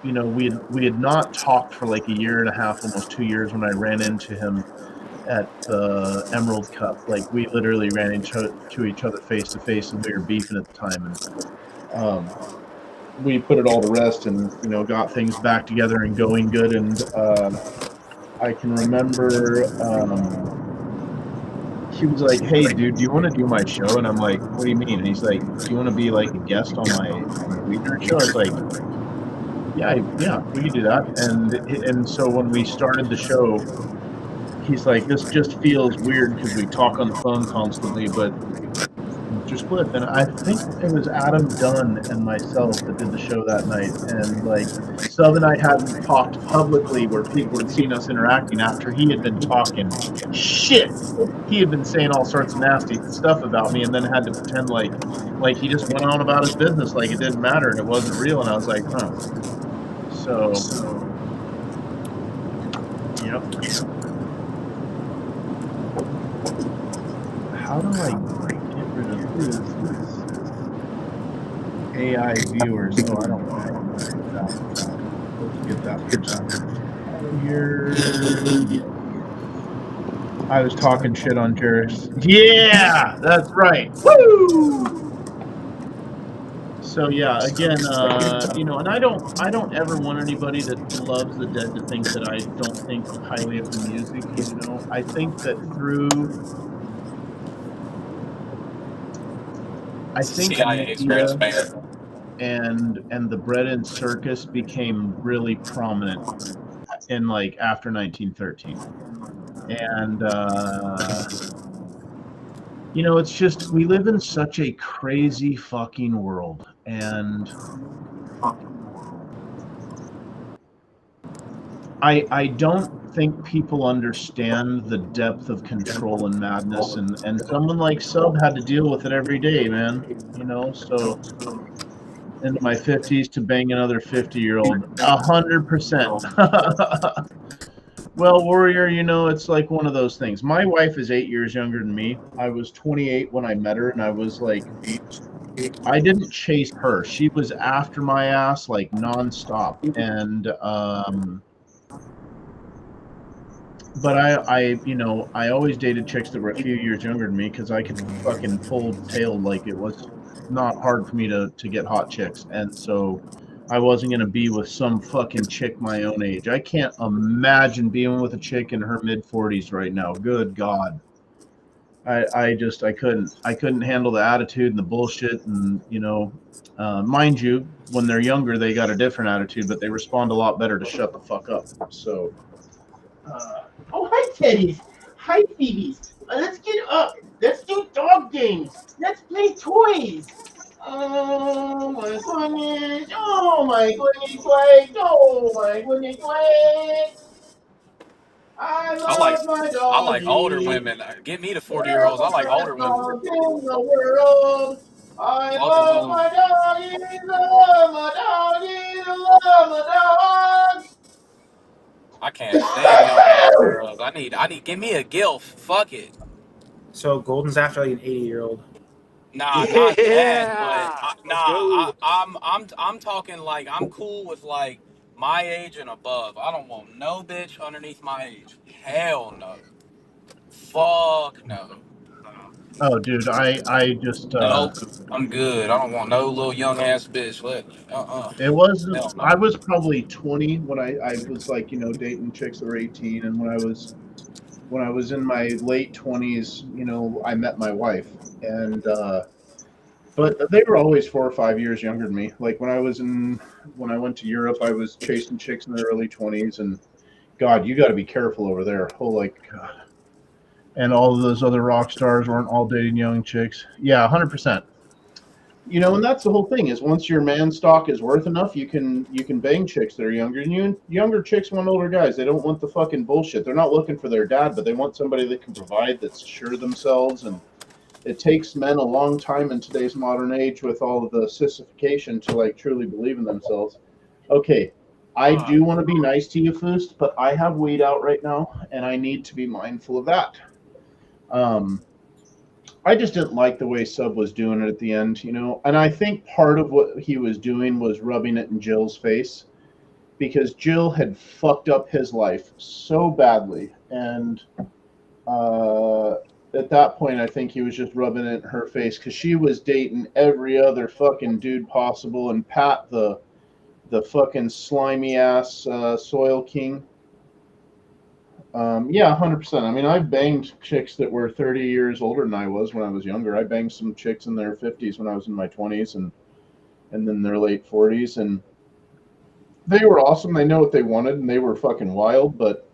We had not talked for like a year and a half, almost 2 years, when I ran into him at the Emerald Cup. Like, we literally ran into each other face to face, and we were beefing at the time. And we put it all to rest, and got things back together and going good. And I can remember. He was like, "Hey, dude, do you want to do my show?" And I'm like, "What do you mean?" And he's like, "Do you want to be like a guest on my Weed Nerd show?" I was like, "Yeah, we could do that." And so when we started the show, he's like, "This just feels weird because we talk on the phone constantly, but Just Cliff, and I think it was Adam Dunn and myself that did the show that night. And like, Sub and I hadn't talked publicly where people had seen us interacting after he had been talking shit. He had been saying all sorts of nasty stuff about me, and then had to pretend like he just went on about his business like it didn't matter and it wasn't real. And I was like, huh. So, yep. How do I get rid of this? AI viewers. Oh, I don't want that. Let's get that person out of here. Yeah. I was talking shit on Juris. Yeah, that's right. Woo! So yeah, again, and I don't ever want anybody that loves the dead to think that I don't think highly of the music. I think that I think CIA media transparent. and the bread and circus became really prominent in like after 1913. And it's just we live in such a crazy fucking world, and I don't think people understand the depth of control and madness, and someone like Sub had to deal with it every day, man. So into my 50s to bang another 50-year-old, 100%. Well, Warrior, it's like one of those things. My wife is 8 years younger than me. I was 28 when I met her, and I was like, I didn't chase her. She was after my ass like nonstop. And but I always dated chicks that were a few years younger than me because I could fucking pull tail like it was not hard for me to get hot chicks. And so I wasn't gonna be with some fucking chick my own age. I can't imagine being with a chick in her mid-40s right now. Good God. I couldn't handle the attitude and the bullshit, and mind you, when they're younger they got a different attitude, but they respond a lot better to shut the fuck up. So Oh, hi, Teddies. Hi, Phoebes. Let's get up. Let's do dog games. Let's play toys. Oh, my goodness. Oh, my goodness, Blake. Oh, my goodness, Blake. I I like love my I like older doggy. women. Get me to They're 40-year-olds. I the like older best women. dogs in the world. I Welcome love home. my doggy. Love my doggy. Love my dog. I can't stand young ass girls. I need give me a gilf. Fuck it. So Golden's after like an 80-year-old. Nah, not that. But Yeah, let's go. I'm talking like I'm cool with like my age and above. I don't want no bitch underneath my age. Hell no. Fuck no. oh dude, I just Nope. I'm good. I don't want no little young ass bitch. it wasn't Hell I no. was probably 20 when I was like, dating chicks that were 18. And when I was in my late 20s, I met my wife. And but they were always 4 or 5 years younger than me. Like when I went to Europe, I was chasing chicks in their early 20s. And God, you got to be careful over there. Oh, like God. And all of those other rock stars weren't all dating young chicks. Yeah, 100%. And that's the whole thing is once your man stock is worth enough, you can bang chicks that are younger than you. And younger chicks want older guys. They don't want the fucking bullshit. They're not looking for their dad, but they want somebody that can provide, that's sure of themselves. And it takes men a long time in today's modern age with all of the sissification to like truly believe in themselves. Okay, I do want to be nice to you, Fust, but I have weed out right now, and I need to be mindful of that. Um, I just didn't like the way Sub was doing it at the end, and I think part of what he was doing was rubbing it in Jill's face because Jill had fucked up his life so badly, and uh, at that point, I think he was just rubbing it in her face because she was dating every other fucking dude possible, and Pat, the fucking slimy ass soil king. Yeah, 100%. I mean, I've banged chicks that were 30 years older than I was when I was younger. I banged some chicks in their 50s when I was in my 20s, and then their late 40s, and they were awesome. They know what they wanted, and they were fucking wild. But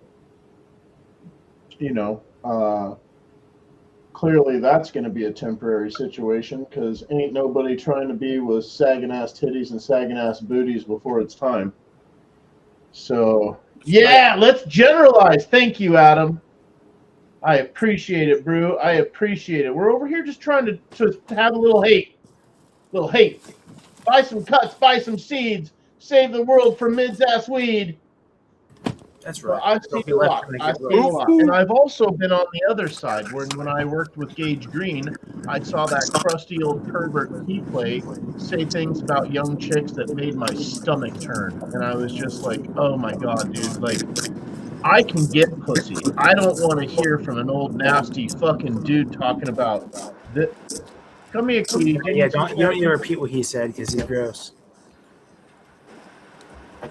you know, clearly that's going to be a temporary situation because ain't nobody trying to be with sagging ass titties and sagging ass booties before it's time. So, yeah, let's generalize. Thank you, Adam. I appreciate it, bro. I appreciate it. We're over here just trying to have a little hate. Little hate. Buy some cuts, buy some seeds, save the world from mids ass weed. That's But right. I've seen a lot. I've seen a lot. And I've also been on the other side when I worked with Gage Green, I saw that crusty old pervert he play say things about young chicks that made my stomach turn. And I was just like, oh my God, dude. Like, I can get pussy. I don't want to hear from an old nasty fucking dude talking about that. Come here, kitty. Give Yeah, me some you don't need to attention. repeat what he said because he's gross.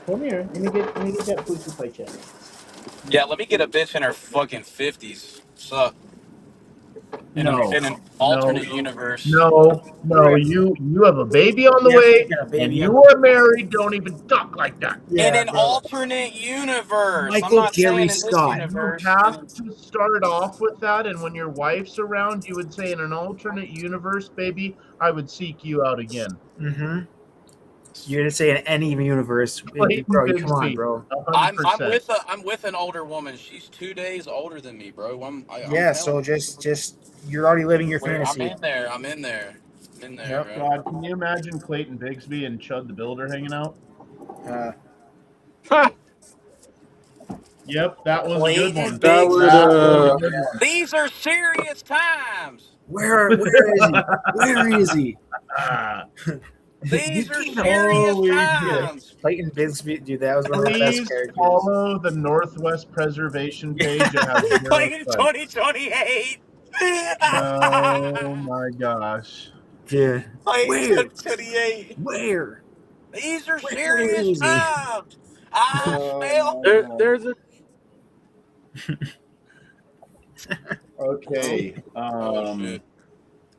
Come here. Let me get that pussy paycheck. Yeah, let me get a bitch in her fucking 50s. Suck. In No, an no, alternate universe. no, no. You have a baby on the Yeah, way, you got a baby and on you the are married. Don't even talk like that. In Yeah, an bro. alternate universe. I'm Michael not Gary saying in this Scott. You universe. have to start off with that, and when your wife's around, you would say, "In an alternate universe, baby, I would seek you out again." Mm-hmm. You're gonna say in any universe, Clayton bro. You come on, Bigsby, bro. 100%. I'm with an older woman. She's 2 days older than me, bro. I'm Yeah. telling So you. just you're already living your I'm fantasy. in there. I'm in there. I'm in there, Yep. bro. God, can you imagine Clayton Bigsby and Chud the Builder hanging out? Yep, that was a good Clayton one. That would That was a Bigsby. good one. These are serious times. Where is he? Where is he? These are Eugene, serious Holy shit. times. Clayton Bigsby, dude, that was one of the best Please characters. follow the Northwest Preservation page. It has zero Clayton strikes. 2028. Oh my gosh. Dude, Clayton where? 2028. Where? These are Where serious is he? times. I smell. Oh my there's a God. Okay. Oh shit.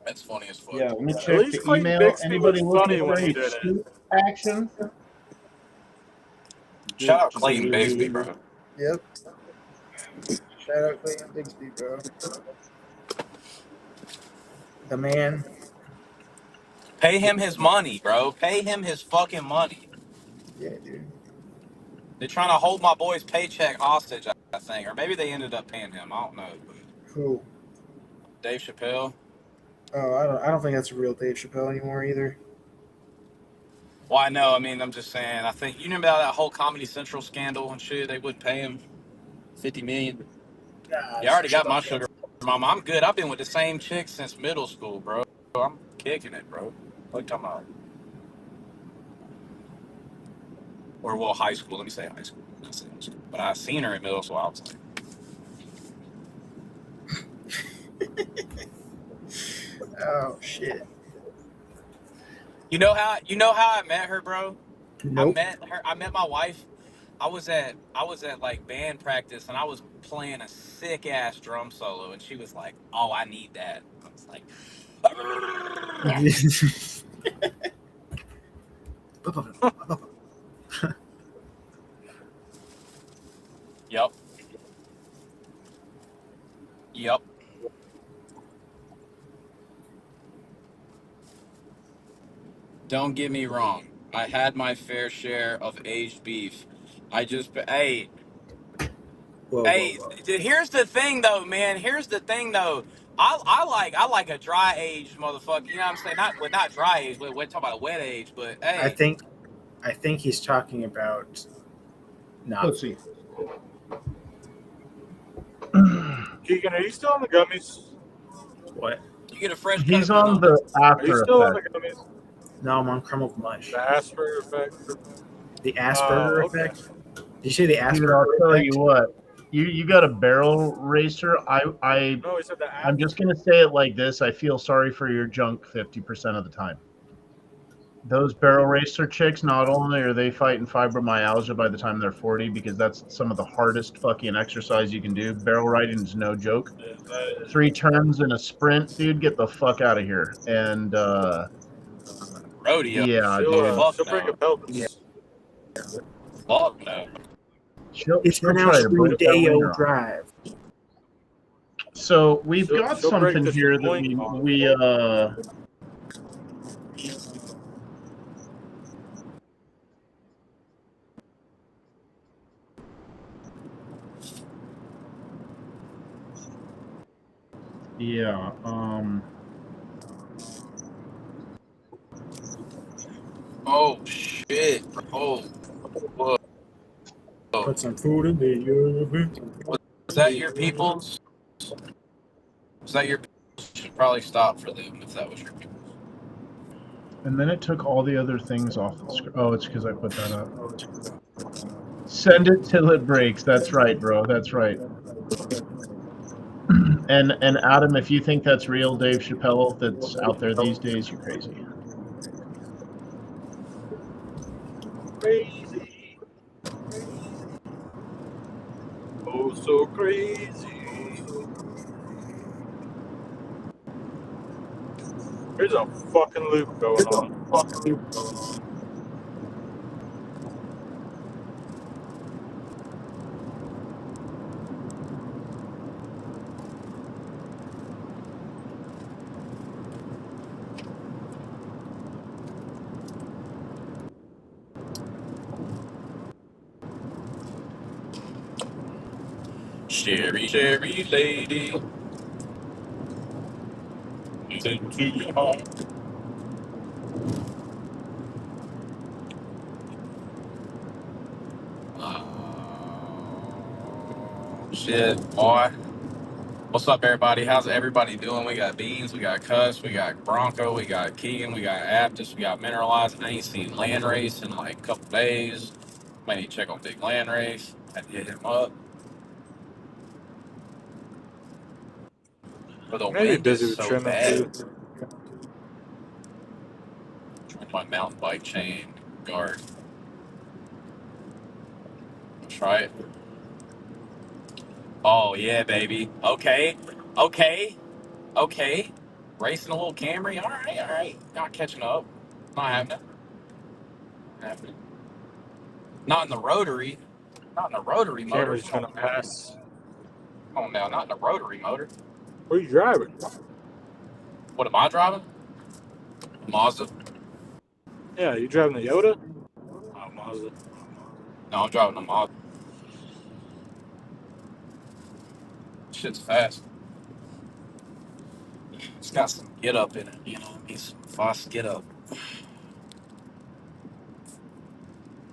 That's funny as fuck. Yeah, let me at check least the Clayton email. Bixby Anybody was looking funny for when he any did it. scoop action? Shout out Clayton Bigsby, bro. Yep. Shout out Clayton Bigsby, bro. The man. Pay him his money, bro. Pay him his fucking money. Yeah, dude. They're trying to hold my boy's paycheck hostage, I think. Or maybe they ended up paying him. I don't know. Who? Dave Chappelle. Oh, I don't think that's a real Dave Chappelle anymore either. Well, I know. I mean, I'm just saying. I think you remember that whole Comedy Central scandal and shit. They wouldn't pay him $50 million. Nah, You already shut got the my fuck sugar mama. I'm good. I've been with the same chick since middle school, bro. I'm kicking it, bro. What are you talking about? Or well, high school. Let me say high school. Not say middle school. But I seen her in middle school. I was like, Oh shit. you know how I met her, bro? Nope. I met my wife. I was at like band practice and I was playing a sick ass drum solo and she was like, "Oh, I need that." I was like, "Yep, yep." Don't get me wrong. I had my fair share of aged beef. Hey, Whoa. here's the thing though, man. Here's the thing though. I like a dry aged motherfucker. You know what I'm saying? Not dry age. We're talking about a wet age. But I hey, think he's talking about not Pussy. Keegan, are you still on the gummies? what? you get a fresh cut He's of on the Are you after still on the effect. gummies? No, I'm on crumbled mush. The Asperger effect. The Asperger Okay. effect? Did you say the Dude, Asperger I'll tell effect? you what. You got a barrel racer. No, he said the I'm just gonna say it like this. I feel sorry for your junk 50% of the time. Those barrel racer chicks, not only are they fighting fibromyalgia by the time they're 40, because that's some of the hardest fucking exercise you can do. Barrel riding is no joke. 3 turns in a sprint, dude, get the fuck out of here. And rodeo. yeah, she'll, dude. Fuck she'll break a no. pelvis. Fuck no. She'll It's try pronounced to break that Rodeo wiener off. Drive. So we've got She'll break something this here that link off. Yeah. Oh shit! Oh, whoa. Put some food in the oven. Is that your people's? Is that your people's? Should probably stop for them if that was your people's. And then it took all the other things off the screen. Oh, it's because I put that up. Send it till it breaks. That's right, bro. That's right. And Adam, if you think that's real Dave Chappelle that's out there these days, you're crazy. Crazy. Oh, so crazy. There's a fucking loop going on. Sherry, Sherry lady. Listen to your heart. Shit, boy. What's up, everybody? How's everybody doing? We got Beans, we got Cuss, we got Bronco, we got Keegan, we got Aptus, we got Mineralized. I ain't seen Land Race in like a couple days. Might need to check on Big Land Race. Had to hit him up. But the Maybe wind is busy with so trimming bad. too. Trying my mountain bike chain guard. Try it. Oh yeah, baby. Okay. Okay. Okay. Racing a little Camry. All right, all right. Not catching up. Not happening. Not happening. Not in the rotary. Not in the rotary motor. Camera's gonna pass. Come on now. Not in the rotary motor. Where are you driving? What am I driving? Mazda. Yeah, you driving the Yoda? Oh, Mazda. No, I'm driving a Mazda. Shit's fast. It's got some get up in it. You know, it needs some fast get up.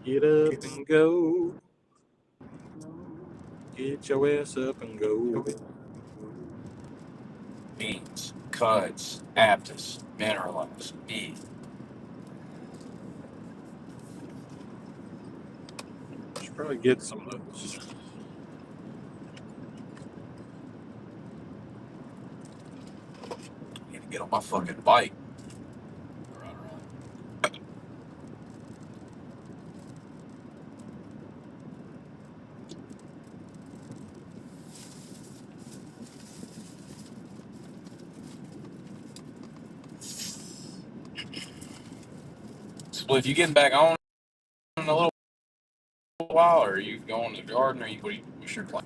Get up and go. Get your ass up and go. Beans, cuts, Aptus, Mineralized, beef. Should probably get some of those. Need to get on my fucking bike. Split, you getting back on in a little while, or are you going to the garden, or what's your plan?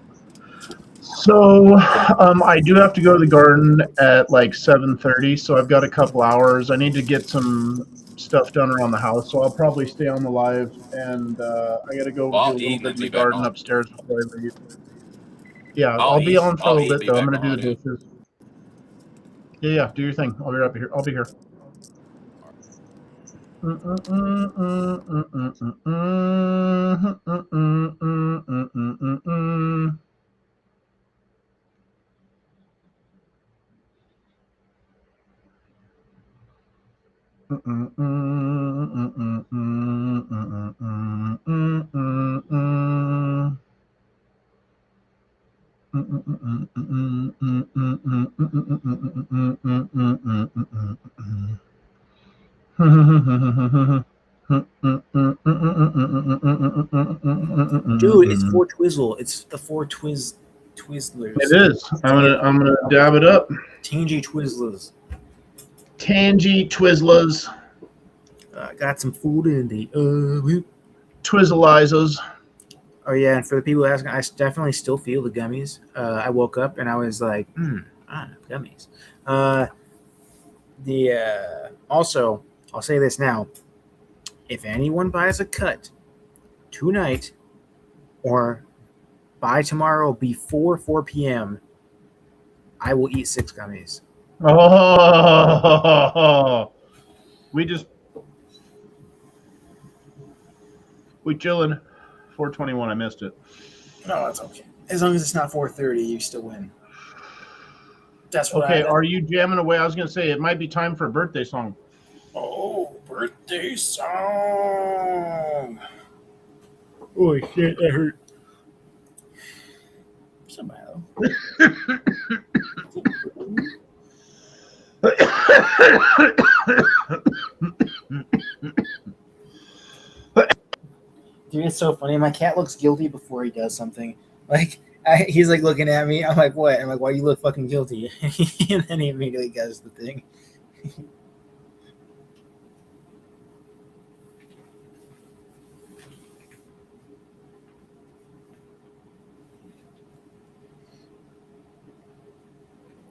So I do have to go to the garden at like 7:30, so I've got a couple hours. I need to get some stuff done around the house, so I'll probably stay on the live, and I got to go Well, do a I'll little eat and bit then in the be back garden on. upstairs before I leave. Yeah, I'll be on for a I'll little eat and bit be though. I'm back gonna do on, the dude. dishes. Yeah, do your thing. I'll be right here. I'll be here. Dude, it's four Twizzle. It's the four Twizzlers. It is. I'm gonna dab it up. Tangy Twizzlers. Tangy Twizzlers. Got some food in the oven. Twizzlizers. Oh yeah, and for the people asking, I definitely still feel the gummies. I woke up and I was like, gummies. Uh, also, I'll say this now: if anyone buys a cut tonight or by tomorrow before 4 p.m., I will eat 6 gummies. Oh, we chilling. 421. I missed it. No, that's okay. As long as it's not 4:30, you still win. That's what Okay, are you jamming away? I was gonna say it might be time for a birthday song. Oh, birthday song. Oh shit, that hurt. Somehow. Dude, it's so funny. My cat looks guilty before he does something. Like, he's like looking at me. I'm like, what? I'm like, why you look fucking guilty? And then he immediately does the thing.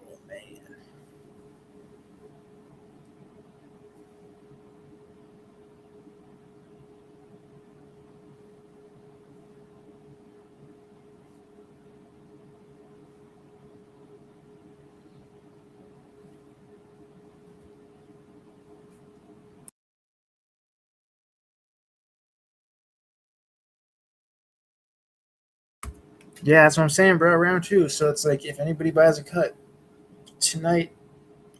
Oh, man. Yeah, that's what I'm saying, bro. Round two. So it's like if anybody buys a cut tonight,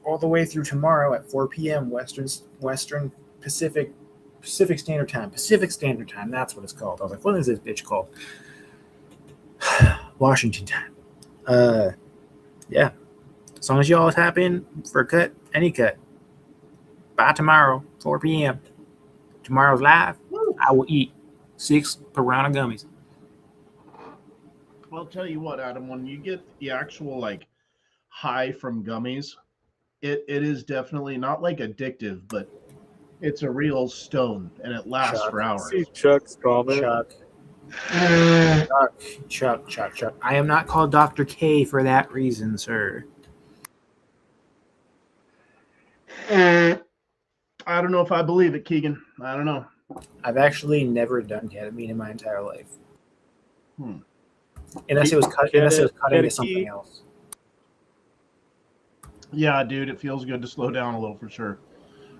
all the way through tomorrow at 4 p.m. Western Pacific Standard Time. Pacific Standard Time. That's what it's called. I was like, what is this bitch called? Washington time. Yeah. As long as y'all tap in for a cut, any cut, by tomorrow, 4 p.m. Tomorrow's live. I will eat 6 per round of gummies. I'll tell you what, Adam, when you get the actual like high from gummies, it is definitely not like addictive, but it's a real stone and it lasts Chuck. for hours. See Chuck's comment. Chuck. I am not called Dr. K for that reason, sir. I don't know if I believe it, Keegan. I don't know. I've actually never done ketamine in my entire life. Unless it was cutting to something else. Yeah, dude, it feels good to slow down a little for sure.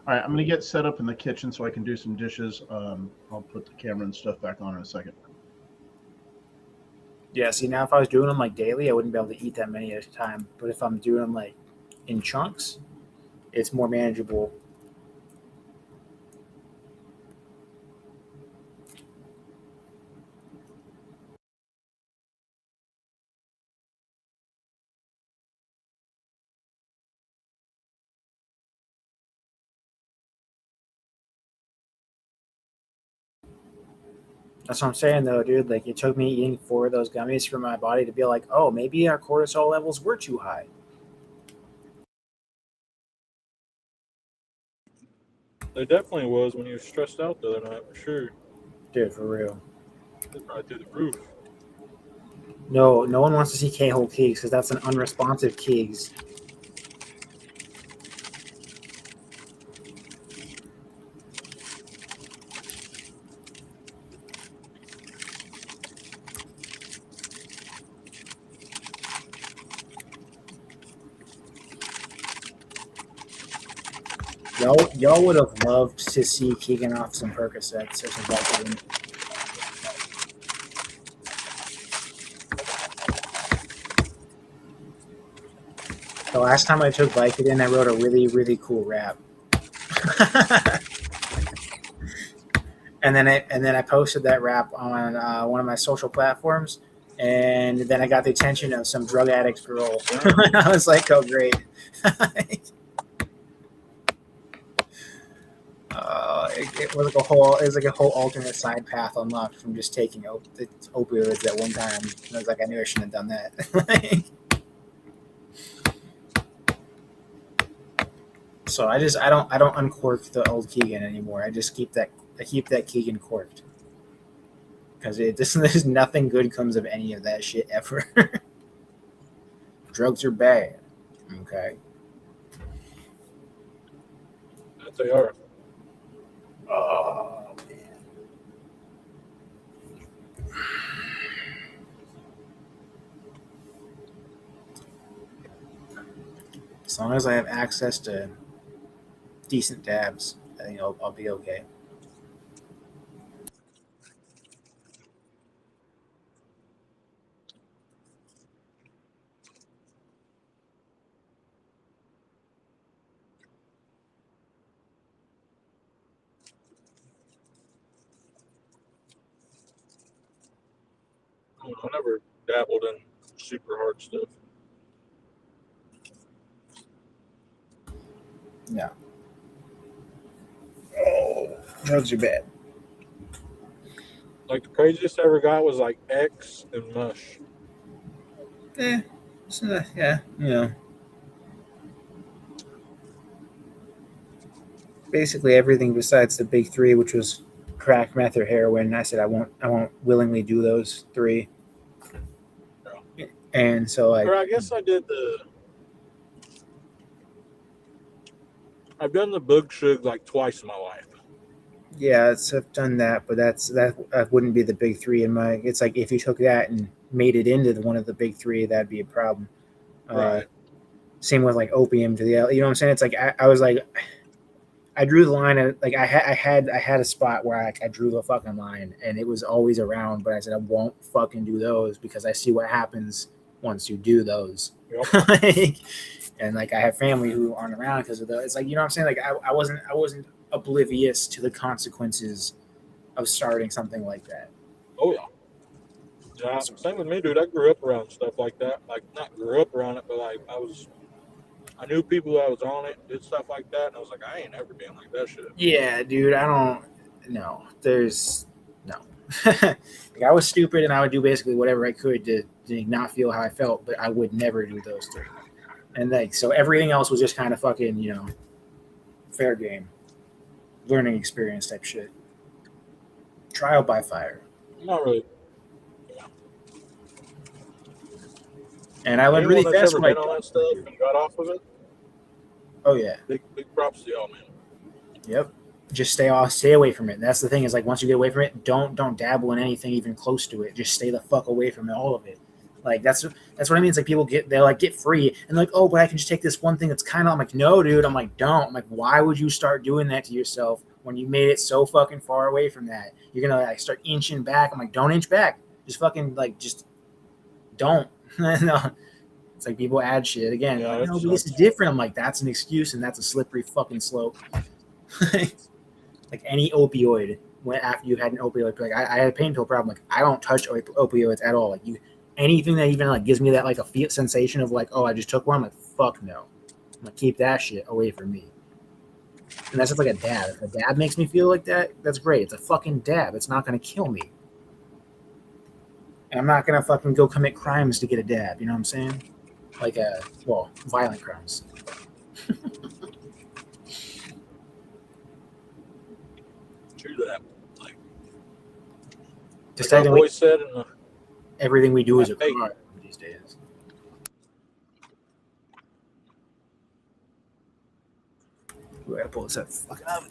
All right, I'm gonna get set up in the kitchen so I can do some dishes. I'll put the camera and stuff back on in a second. Yeah, see, now if I was doing them like daily, I wouldn't be able to eat that many at a time. But if I'm doing them like in chunks, it's more manageable. That's what I'm saying, though, dude. Like, it took me eating 4 of those gummies for my body to be like, oh, maybe our cortisol levels were too high. There definitely was when you were stressed out the other night, for sure. Dude, for real. It's probably through the roof. No one wants to see K-hole Keegs because that's an unresponsive Keegs. Y'all would have loved to see Keegan off some Percocets or some Vicodin. The last time I took Vicodin, I wrote a really, really cool rap. and then I posted that rap on one of my social platforms, and then I got the attention of some drug addict girl. I was like, oh great. It was like a whole alternate side path unlocked from just taking opioids at one time. And I was like, I knew I shouldn't have done that. So I don't uncork the old Keegan anymore. I just keep that Keegan corked. because there's nothing good comes of any of that shit ever. Drugs are bad. Okay. That they are. Oh man. As long as I have access to decent dabs, I think I'll be okay. I never dabbled in super hard stuff. No. Oh, drugs are bad. Like the craziest I ever got was like X and mush. Yeah, you know. Basically everything besides the big three, which was crack, meth, or heroin. I said I won't willingly do those three. And so Or I guess I did I've done the bug shug like twice in my life. yeah, I've done that, but that wouldn't be the big three in my. It's like if you took that and made it into one of the big three, that'd be a problem. Right. Same with like opium to the, you know what I'm saying? It's like I was like, I drew the line at like I had a spot where I drew the fucking line, and it was always around. But I said I won't fucking do those because I see what happens once you do those. Yep. And like I have family who aren't around because of those. It's like, you know what I'm saying? Like I wasn't oblivious to the consequences of starting something like that. Oh yeah. Yeah, same with me, dude. I grew up around stuff like that. Like not grew up around it, but like I knew people that was on it, did stuff like that, and I was like, I ain't ever been like that shit. Yeah, dude. I don't. No, there's no. Like, I was stupid, and I would do basically whatever I could to not feel how I felt, but I would never do those three. And like, so everything else was just kind of fucking, fair game, learning experience type shit. Trial by fire. Not really. And I learned Anyone really that's fast ever when I been on that don't stuff do. and got off of it, Oh yeah. big props to y'all, man. Yep. Just stay away from it. And that's the thing is like once you get away from it, don't dabble in anything even close to it. Just stay the fuck away from all of it. Like that's what I mean. It's like people get free and they're like, oh, but I can just take this one thing that's kind of. I'm like, no, dude. I'm like, don't. I'm like, why would you start doing that to yourself when you made it so fucking far away from that? You're gonna like start inching back. I'm like, don't inch back. Just fucking like just don't. No. It's like people add shit again. Yeah, Like, it no, but this is sucks. different. I'm like, that's an excuse and that's a slippery fucking slope. Like any opioid, when after you had an opioid, like I had a pain pill problem. Like I don't touch opioids at all. Like anything that even like gives me that like a feel sensation of like, oh, I just took one. I'm like, fuck no. I'm like, keep that shit away from me. And that's just like a dab. If a dab makes me feel like that, that's great. It's a fucking dab. It's not gonna kill me. And I'm not gonna fucking go commit crimes to get a dab. You know what I'm saying? Like violent crimes. True that. Like Just I've always said, everything we do is a Hey. crime these days. We gotta pull this up. Fucking oven.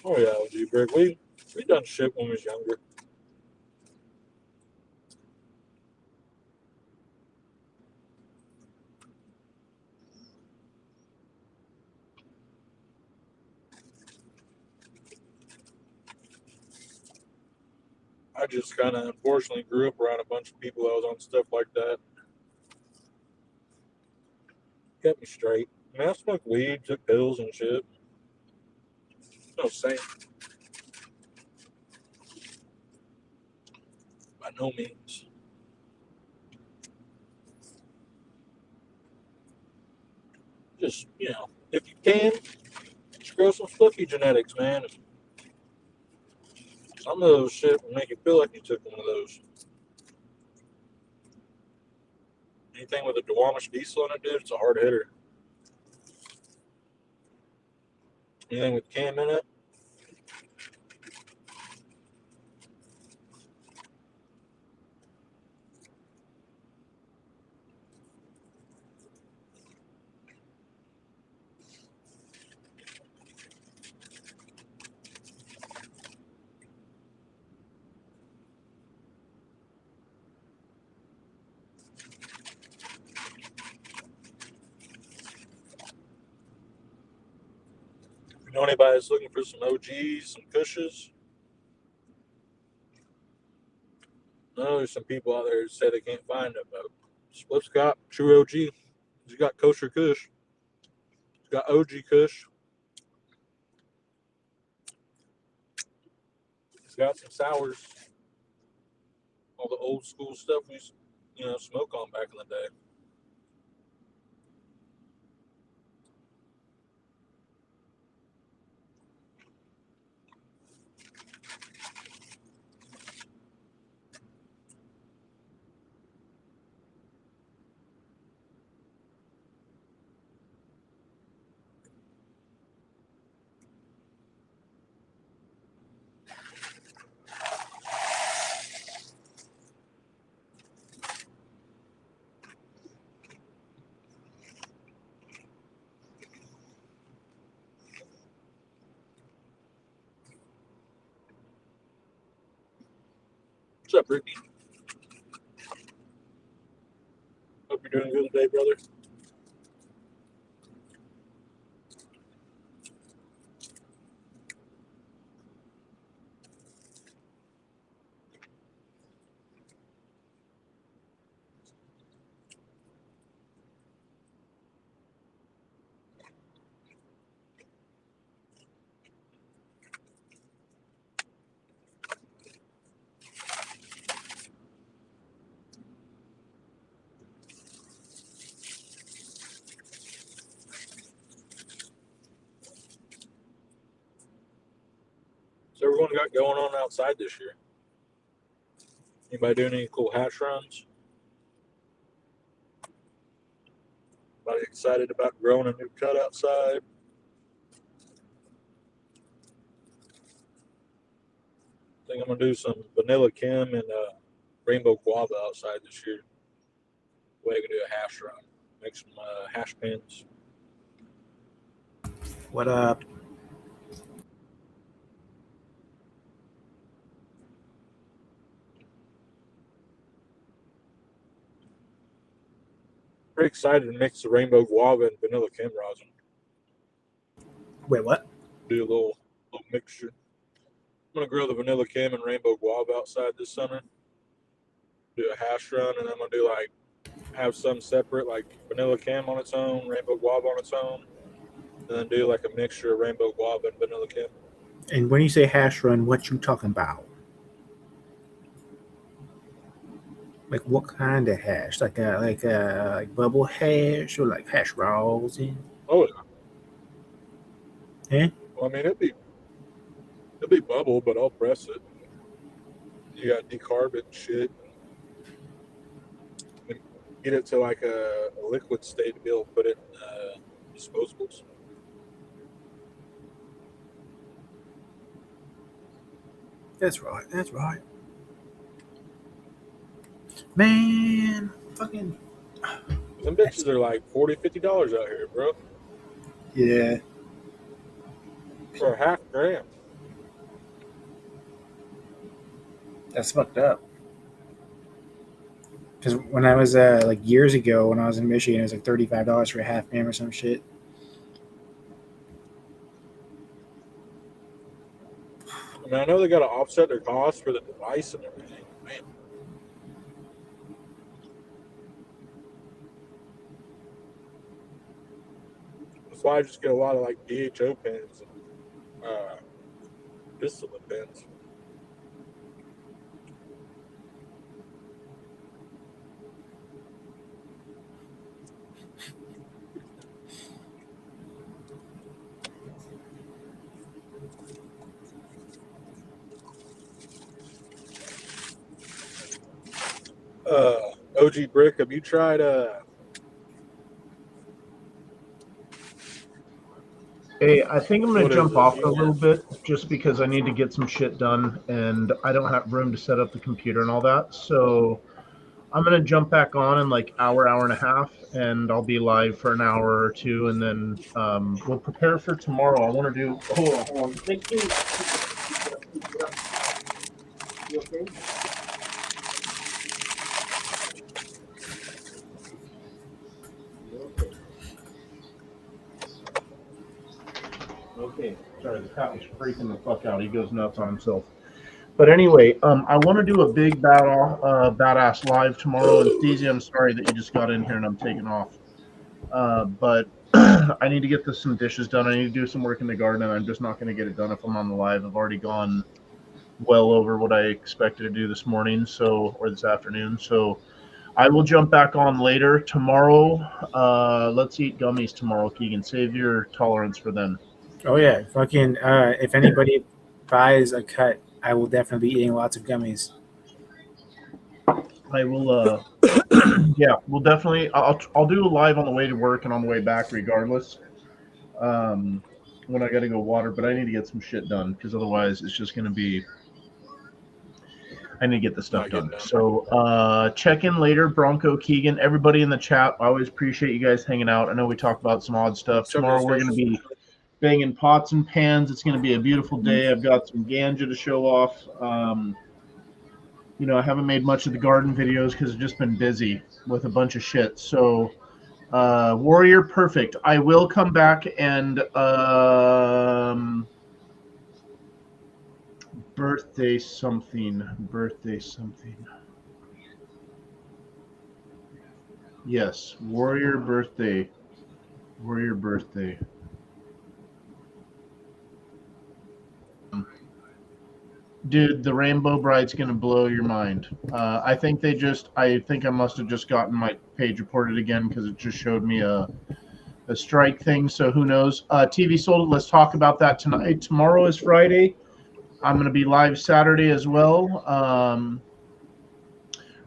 oh yeah, OG Brick, we done shit when we was younger. I just kind of unfortunately grew up around a bunch of people that was on stuff like that. Kept me straight. I mean, I smoked weed, took pills and shit. No saint. By no means. Just, if you can, just grow some spooky genetics, man. Some of those shit will make you feel like you took one of those. Anything with a Duwamish diesel in it, dude, it's a hard hitter. Anything with cam in it, if you know anybody that's looking for some OGs, some Cushes, I know there's some people out there who say they can't find them, but Splip's got true OG. He's got kosher Kush. He's got OG Kush. He's got some sours. All the old school stuff we used to, smoke on back in the day. What's up, Ricky? Hope you're doing good today, brother. So everyone got going on outside this year? Anybody doing any cool hash runs? Anybody excited about growing a new cut outside? I think I'm gonna do some vanilla Kim and rainbow guava outside this year. Way I can do a hash run. Make some hash pins. What up? Pretty excited to mix the rainbow guava and vanilla Kim rosin. Wait, what? Do a little mixture. I'm gonna grow the vanilla Kim and rainbow guava outside this summer. Do a hash run, and I'm gonna do have some separate, like vanilla Kim on its own, rainbow guava on its own, and then do like a mixture of rainbow guava and vanilla Kim. And when you say hash run, what you talking about? Like what kind of hash? Like bubble hash or like hash rosin? Oh yeah. Well, I mean it'll be bubble, but I'll press it. You got decarb it and shit. And get it to like a liquid state to be able to put it in disposables. That's right. That's right. Man, fucking. Some bitches are like $40, $50 out here, bro. Yeah. For a half gram. That's fucked up. Because when I was like years ago, when I was in Michigan, it was like $35 for a half gram or some shit. I mean, I know they got to offset their costs for the device and everything. Man. That's why I just get a lot of like DHO pens and distillate pens. OG Brick, have you tried Hey, I think I'm going what to is jump it? off for a little bit just because I need to get some shit done and I don't have room to set up the computer and all that. So I'm going to jump back on in like hour and a half, and I'll be live for an hour or two, and then we'll prepare for tomorrow. I want to do. Hold on. Make sure you You okay? You okay? Okay. Sorry, the cat was freaking the fuck out. He goes nuts on himself. But anyway, I want to do a big badass live tomorrow. And Steezy, I'm sorry that you just got in here and I'm taking off. But I need to get some dishes done. I need to do some work in the garden, and I'm just not going to get it done if I'm on the live. I've already gone well over what I expected to do this morning, or this afternoon. So I will jump back on later tomorrow. Let's eat gummies tomorrow, Keegan. Save your tolerance for them. Oh yeah, fucking. If anybody buys a cut, I will definitely be eating lots of gummies. I will. Yeah, we'll definitely. I'll do a live on the way to work and on the way back, regardless. When I got to go water, but I need to get some shit done because otherwise it's just going to be. I need to get this stuff done. So check in later, Bronco, Keegan, everybody in the chat. I always appreciate you guys hanging out. I know we talk about some odd stuff. Tomorrow we're going to be banging pots and pans. It's going to be a beautiful day. I've got some ganja to show off. I haven't made much of the garden videos because I've just been busy with a bunch of shit. So Warrior Perfect. I will come back and birthday something. Yes, Warrior birthday. Dude, the Rainbow Bride's gonna blow your mind. I think I must have just gotten my page reported again because it just showed me a strike thing. So who knows? TV sold it. Let's talk about that tonight. Tomorrow is Friday. I'm gonna be live Saturday as well.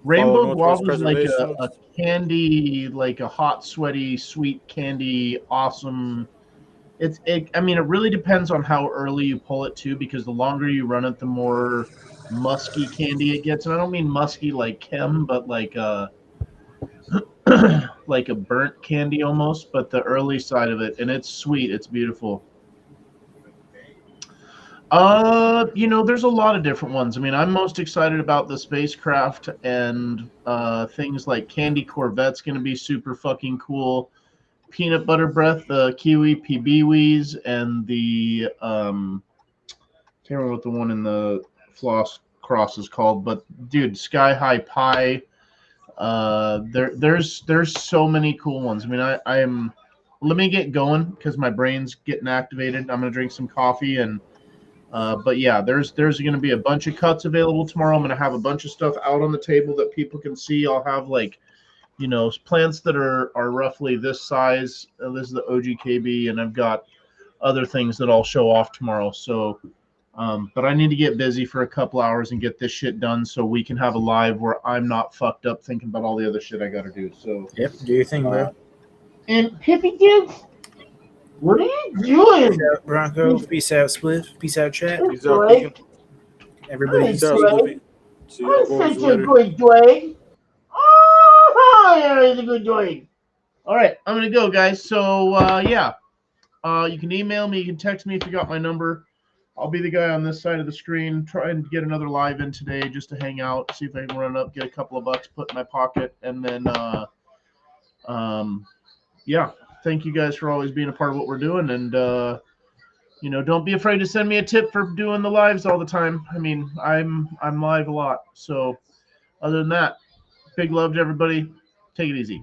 Rainbow Guava is like a candy, like a hot, sweaty, sweet candy, awesome. I mean, it really depends on how early you pull it too, because the longer you run it, the more musky candy it gets. And I don't mean musky like chem, but like like a burnt candy almost, but the early side of it, and it's sweet, it's beautiful. There's a lot of different ones. I mean, I'm most excited about the spacecraft and things like Candy Corvette's going to be super fucking cool. Peanut Butter Breath, the Kiwi PBWees, and the can't remember what the one in the floss cross is called, but dude, Sky High Pie. There's so many cool ones. I mean, I am. Let me get going because my brain's getting activated. I'm gonna drink some coffee and. But yeah, there's going to be a bunch of cuts available tomorrow. I'm going to have a bunch of stuff out on the table that people can see. I'll have plants that are roughly this size. This is the OGKB, and I've got other things that I'll show off tomorrow. So, but I need to get busy for a couple hours and get this shit done so we can have a live where I'm not fucked up thinking about all the other shit I got to do. So, yep, do your thing, bro. And Pippy Dudes, what are you doing? Peace out, Bronco. Peace out, Spliff. Peace out, chat. Peace out, Keegan. Everybody. Peace out, Spliffy. See you I'm boys such a later. good dog. Oh, yeah, he's a good dog. all right, I'm going to go, guys. So, yeah. You can email me. You can text me if you got my number. I'll be the guy on this side of the screen. Try and get another live in today just to hang out, see if I can run up, get a couple of bucks, put in my pocket, and then, yeah. Thank you guys for always being a part of what we're doing, and don't be afraid to send me a tip for doing the lives all the time. I mean, I'm live a lot. So, other than that, big love to everybody. Take it easy.